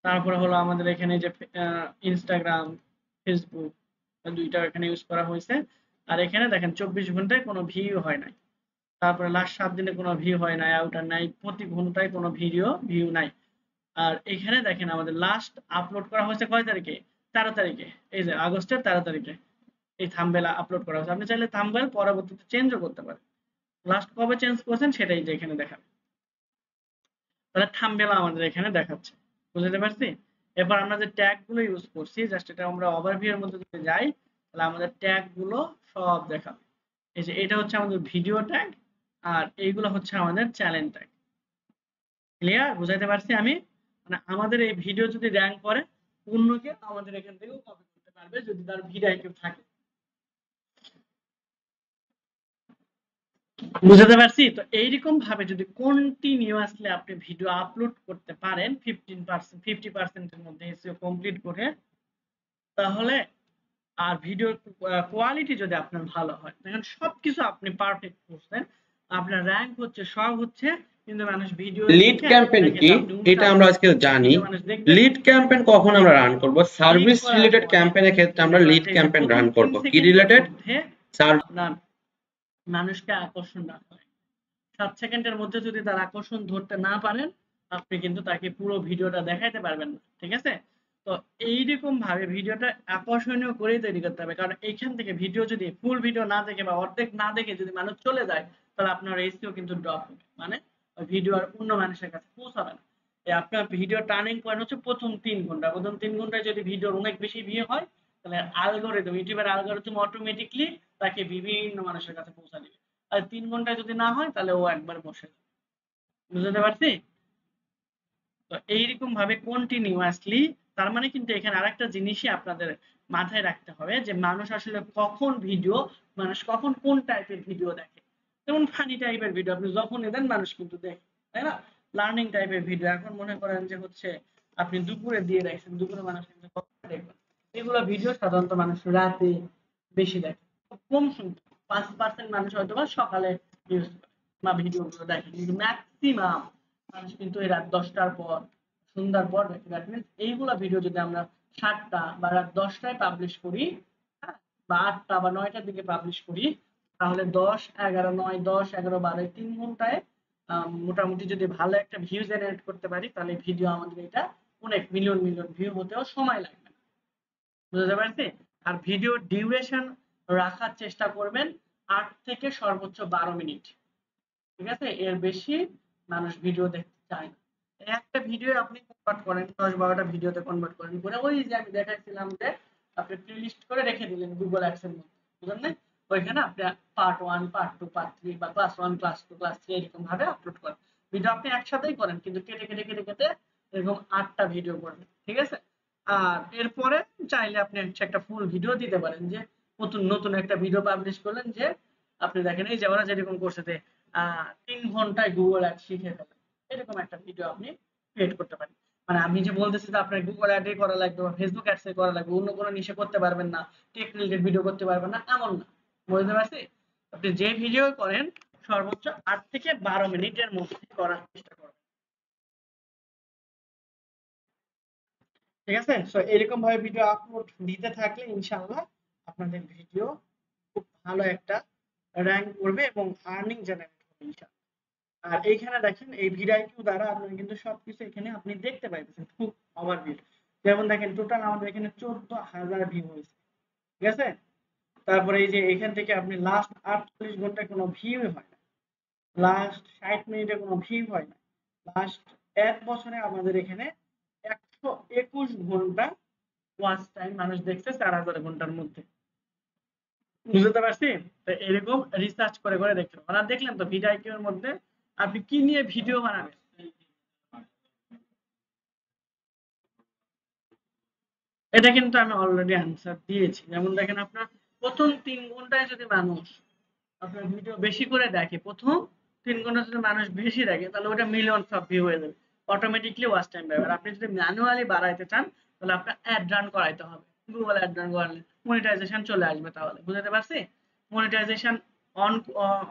তারপরে হলো আমাদের এখানে যে ইনস্টাগ্রাম, ফেসবুক দুইটা এখানে ইউজ করা হয়েছে। আর এখানে দেখেন 24 ঘন্টায় কোনো ভিউ হয় নাই, তারপরে লাস্ট 7 দিনে কোনো ভিউ হয় নাই, আউটার নাই, প্রতি ঘন্টায় কোনো ভিউ নাই। আর এখানে দেখেন আমাদের লাস্ট আপলোড করা হয়েছে কয় তারিখে, 13 তারিখে, এই যে আগস্টের 13 তারিখে এই থাম্বনেল আপলোড করা হয়েছে। আপনি চাইলে থাম্বনেল পরবর্তীতে চেঞ্জও করতে পারেন, লাস্ট কবে চেঞ্জ করেছেন সেটাই যে এখানে দেখাবে। তাহলে থাম্বনেল আমাদের এখানে দেখাচ্ছে, বুঝতে পারছি। এরপর আমরা যে ট্যাগ গুলো ইউজ করছি, জাস্ট এটা আমরা ওভারভিউ এর মধ্যে যদি যাই তাহলে আমাদের ট্যাগ গুলো সব দেখাবে। এই যে এটা হচ্ছে আমাদের ভিডিও ট্যাগ, আর এইগুলো হচ্ছে আমাদের চ্যানেল ট্যাগ। ক্লিয়ার, বুঝাইতে পারছি আমি? মানে আমাদের এই ভিডিও যদি র‍্যাঙ্ক করে, অন্য কেউ আমাদের এখান থেকেও কপি করতে পারবে যদি তার ভিডিও কেউ থাকে। বুঝতে পারছি তো? এইরকম ভাবে যদি কন্টিনিউয়াসলি আপনি ভিডিও আপলোড করতে পারেন 50% এর মধ্যে এসইও কমপ্লিট করে, তাহলে আর ভিডিওর কোয়ালিটি যদি আপনার ভালো হয়, দেখেন সবকিছু আপনি পারফেক্ট করছেন, আপনার র‍্যাঙ্ক হচ্ছে, সব হচ্ছে, কিন্তু মানুষ ভিডিও লিড ক্যাম্পেইন কি এটা আমরা আজকে জানি। লিড ক্যাম্পেইন কখন আমরা রান করব? সার্ভিস রিলেটেড ক্যাম্পেইনের ক্ষেত্রে আমরা লিড ক্যাম্পেইন রান করব। কি রিলেটেড? মানুষকে আকর্ষণ না করে 7 সেকেন্ডের মধ্যে যদি তার আকর্ষণ ধরতে না পারেন, আপনি কিন্তু তাকে পুরো ভিডিওটা দেখাইতে পারবেন না, ঠিক আছে। তো এইরকম ভাবে ভিডিওটা আকর্ষণীয় করে তৈরি করতে হবে, কারণ এইখান থেকে ভিডিও যদি ফুল ভিডিও না দেখে বা অর্ধেক না দেখে যদি মানুষ চলে যায়, তাহলে আপনার এসইও কিন্তু ড্রপ হবে, মানে ভিডিও আর অন্য মানুষের কাছে পৌঁছাবে না। আপনার ভিডিও টার্নিং পয়েন্ট হচ্ছে প্রথম 3 ঘন্টা। প্রথম 3 ঘন্টায় যদি ভিডিওর অনেক বেশি ভিউ হয়, তাহলে অ্যালগরিদম, ইউটিউবের অ্যালগরিদম অটোমেটিকলি তাকে বিভিন্ন মানুষের কাছে পৌঁছা দিবে। আর 3 ঘন্টায় যদি না হয়, তাহলে ও একবার বসে যাবে। বুঝতে পারছি? তো এইরকম ভাবে কন্টিনিউয়াসলি, তার মানে কিন্তু এখানে আরেকটা জিনিসই আপনাদের মাথায় রাখতে হবে যে মানুষ আসলে কখন ভিডিও, মানুষ কখন কোন টাইপের ভিডিও দেখে। যেমন ফানি টাইপের ভিডিও আপনি যখনই দেন মানুষ কিন্তু দেখে, তাই না? লার্নিং টাইপের ভিডিও এখন মনে করেন যে হচ্ছে আপনি দুপুরে দিয়ে রাখছেন, দুপুরে মানুষ কিন্তু দেখবেন, এগুলো ভিডিও সাধারণত মানুষ রাতে বেশি দেখে। কম সংখ্যক 5% মানুষ হয়তো বা সকালে ইউজ করে বা ভিডিওগুলো দেখে, কিন্তু ম্যাক্সিমাম মানুষ কিন্তু এই রাত 10টার পর, সন্ধ্যার পর দেখে। দ্যাট মিনস এইগুলা ভিডিও যদি আমরা 7টা বা রাত 10টায় পাবলিশ করি, বা 8টা বা 9টার দিকে পাবলিশ করি, তাহলে 10, 11, 9, 10, 11, 12 3 ঘন্টায় মোটামুটি যদি ভালো একটা ভিউ জেনারেট করতে পারি, তাহলে ভিডিও আমাদের এটা অনেক মিলিয়ন মিলিয়ন ভিউ হতেও সময় লাগবে না। বুঝতে পারছি? আর ভিডিও ডিউরেশন রাখার চেষ্টা করবেন 8 থেকে সর্বোচ্চ 12 মিনিট। ঠিক আছে? এর বেশি মানুষ ভিডিও দেখতে চায় না। একটা ভিডিও আপনি কনভার্ট করেন, 10-12টা ভিডিওতে কনভার্ট করেন করে, ওই যে আমি দেখাইছিলাম যে আপনি প্লেলিস্ট করে রেখে দিলেন গুগল অ্যাডস এর মধ্যে, বুঝলেন না? ওইখানে আপনি পার্ট 1, পার্ট 2, পার্ট 3 বা ক্লাস 1, ক্লাস 2, ক্লাস 3 এরকম ভাবে আপলোড করেন। ভিডিও আপনি একসাথেই করেন, কিন্তু কেটে কেটে কেটে কেটে এরকম 8টা ভিডিও করবেন। ঠিক আছে? আর এরপরে চাইলে আপনি একটা ফুল ভিডিও দিতে পারেন, যে নতুন নতুন একটা ভিডিও পাবলিশ করলেন, যে আপনি দেখেন এই যে ওরা যেরকম করছে যে 3 ঘন্টায় গুগল অ্যাড শিখে ফেলেন, এরকম একটা ভিডিও আপনি ক্রিয়েট করতে পারেন। মানে আমি যে বলতেছি যে আপনার গুগল অ্যাডে করা লাগবে বা ফেসবুক অ্যাডসে করা লাগবে, অন্য কোনো নিশে করতে পারবেন না, টেক রিলেটেড ভিডিও করতে পারবেন না, এমন না। বুঝতে পারছি? আপনি যে ভিডিও করেন সর্বোচ্চ 8 থেকে 12 মিনিটের মধ্যে করার চেষ্টা করবেন। ঠিক আছে? সো এরকম ভাবে ভিডিও আপলোড দিতে থাকলে ইনশাআল্লাহ আপনাদের ভিডিও খুব ভালো একটা র‍্যাঙ্ক করবে এবং আর্নিং জেনারেট হবে ইনশাআল্লাহ। আর এইখানে দেখেন এই ভিডিও দ্বারা আপনারা কিন্তু সবকিছু এখানে আপনি দেখতে পাইতেছেন, খুব ওভারভিউ। যেমন দেখেন টোটাল আমাদের এখানে 14,000 ভিউ হয়েছে। ঠিক আছে? তারপরে এই যে এখান থেকে আপনি লাস্ট 48 ঘন্টায় কোনো ভিউ হয় না, লাস্ট 60 মিনিটে কোনো ভিউ হয় না, লাস্ট 1 বছরে আমাদের এখানে 121 ঘন্টা ওয়াচ টাইম মানুষ দেখছে 4000 ঘন্টার মধ্যে। বুঝতে পারছি? তো এরকম রিসার্চ করে করে দেখতে হবে। আর দেখলেন তো ভিডিও এর মধ্যে আপনি কি নিয়ে ভিডিও বানাবেন, এটা কিন্তু আমি অলরেডি অ্যান্সার দিয়েছি। যেমন দেখেন আপনার প্রথম 3 ঘন্টায় যদি মানুষ আপনার ভিডিও বেশি করে দেখে, প্রথম 3 ঘন্টা যদি মানুষ বেশি দেখে, তাহলে ওটা মিলিয়ন সব ভিউ হয়ে যাবে, অটোমেটিকলি ওয়াচ টাইম বাড়বে। আর আপনি যদি ম্যানুয়ালি বাড়াইতে চান, তাহলে আপনার অ্যাড রান করাইতে হবে, গুগল অ্যাড রান করালে মনিটাইজেশন চলে আসবে। তাহলে বুঝতে পারছি? মনিটাইজেশন অন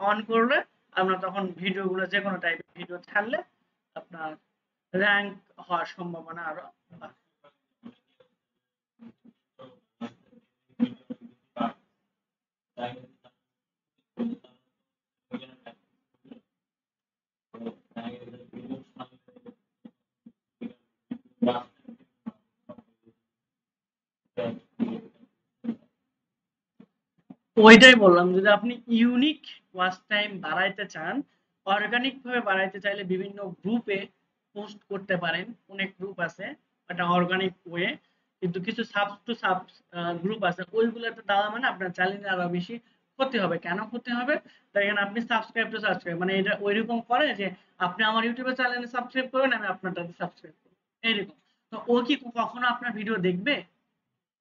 অন করলে আমরা তখন ভিডিওগুলো, যে কোনো টাইপের ভিডিও ছাড়লে আপনার র‍্যাঙ্ক হওয়ার সম্ভাবনা আরো বাড়ে। ওইটাই বললাম, যদি আপনি ইউনিক ওয়াচ টাইম বাড়াইতে চান, অর্গানিক ভাবে বাড়াইতে চাইলে বিভিন্ন গ্রুপে পোস্ট করতে পারেন। অনেক গ্রুপ আছে, এটা অর্গানিক ওয়ে। কিন্তু কিছু সাব টু সাব গ্রুপ আছে, ওইগুলোতে দেওয়া মানে আপনার চ্যানেলে আরো বেশি ক্ষতি হবে। কেন ক্ষতি হবে? দেখেন আপনি সাবস্ক্রাইব টু সাবস্ক্রাইব, মানে এটা ওইরকম করে যে আপনি আমার ইউটিউবের চ্যানেলে সাবস্ক্রাইব করবেন, আমি আপনারটাতে সাবস্ক্রাইব করব, এইরকম। তো ও কি কখনো আপনার ভিডিও দেখবে?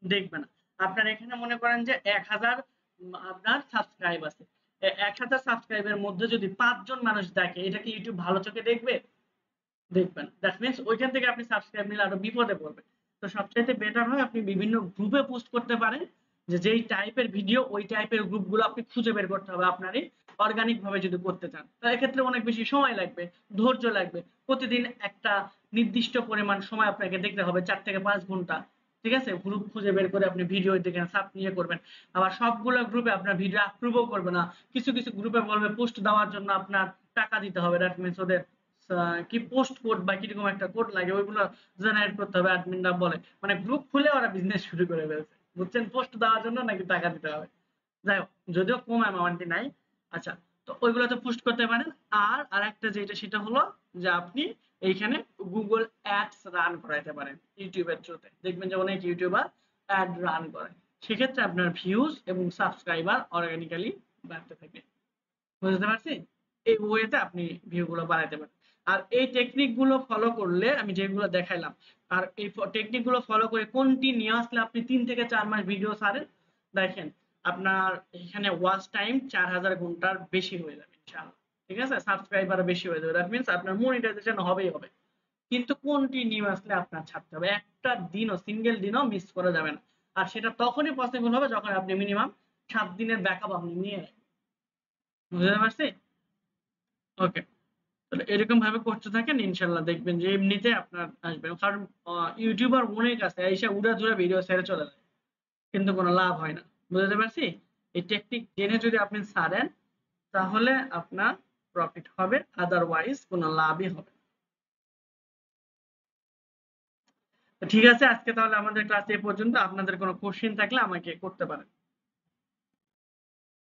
দেখবে না। আপনার এখানে মনে করেন যে 1000 আপনার সাবস্ক্রাইব আছে, 1000 সাবস্ক্রাইবের মধ্যে যদি 5 জন মানুষ দেখে, এটা কি ইউটিউব ভালো চোখে দেখবে? দেখবেন। দ্যাট মিন্স ওইখান থেকে আপনি সাবস্ক্রাইব নিলে আরো বিপদে পড়বে। তো সবচাইতে বেটার হয় আপনি বিভিন্ন গ্রুপে পোস্ট করতে পারেন, যে যেই টাইপের ভিডিও ওই টাইপের গ্রুপগুলো আপনি খুঁজে বের করতে হবে আপনারই, অর্গানিক ভাবে যদি করতে চান। তো এক্ষেত্রে অনেক বেশি সময় লাগবে, ধৈর্য লাগবে। প্রতিদিন একটা নির্দিষ্ট পরিমাণ সময় আপনাকে দেখতে হবে, 4 থেকে 5 ঘন্টা। ঠিক আছে? গ্রুপ খুঁজে বের করে আপনি ভিডিও দেখেন, সাব নিয়ে করবেন। আবার সবগুলো গ্রুপে আপনার ভিডিও অ্যাপ্রুভও করবে না। কিছু কিছু গ্রুপে বলবে পোস্ট দেওয়ার জন্য আপনার টাকা দিতে হবে, দ্যাট মিন্স ওদের কি পোস্ট কোড বা কিরকম একটা কোড লাগে, ওইগুলো জেনারেট করতে হবে, অ্যাডমিনরা বলে, মানে গ্রুপ খুলে ওরা বিজনেস শুরু করে ফেলছে, বুঝছেন, পোস্ট দেওয়ার জন্য নাকি টাকা দিতে হবে। যাই হোক, যদিও কম অ্যামাউন্টই নাই। আচ্ছা, তো ওইগুলোতে পোস্ট করতে পারেন। আর আরেকটা যেটা, সেটা হলো যে আপনি এইখানে গুগল অ্যাডস রান করাইতে পারেন ইউটিউবের থ্রুতে। দেখবেন যে অনেক ইউটিউবার অ্যাড রান করে, সেক্ষেত্রে আপনার ভিউজ এবং সাবস্ক্রাইবার অর্গানিক্যালি বাড়তে থাকবে। বুঝতে পারছি? এই ওয়েতে আপনি ভিউগুলো বাড়াইতে পারেন। আর এই টেকনিক গুলো ফলো করলে, আমি যেগুলো দেখাইলাম, আর এই টেকনিক গুলো ফলো করে কন্টিনিউয়াসলি আপনি 3 থেকে 4 মাস ভিডিও ছাড়েন, দেখেন আপনার এখানে ওয়াচ টাইম 4000 ঘন্টার বেশি হয়ে যাবে ইনশাআল্লাহ। ঠিক আছে, সাবস্ক্রাইবার বেশি হয়ে যাবে, দ্যাট মিন্স আপনার মনিটাইজেশন হবেই হবে। কিন্তু কন্টিনিউয়াসলি আপনার ছাড়তে হবে, একটা দিনও, সিঙ্গেল দিনও মিস করা যাবে না। আর সেটা তখনই পসিবল হবে যখন আপনি মিনিমাম 7 দিনের ব্যাকআপ আপনি নিয়ে নেন। বুঝতে পারছি? ওকে, তাহলে এরকম ভাবে করতে থাকেন, ইনশাল্লাহ দেখবেন যে এমনিতে আপনার আসবে। কারণ ইউটিউবার অনেক আছে এসে উড়াধুরা ভিডিও ছেড়ে চলে যায়, কিন্তু কোনো লাভ হয় না। বুঝতে পারছি? এই টেকনিক জেনে যদি আপনি ছাড়েন, তাহলে আপনার প্রফিট হবে, আদারওয়াইজ কোনো লাভই হবে না। ঠিক আছে, আজকে তাহলে আমাদের ক্লাস এ পর্যন্ত। আপনাদের কোনো কোশ্চেন থাকলে আমাকে করতে পারেন।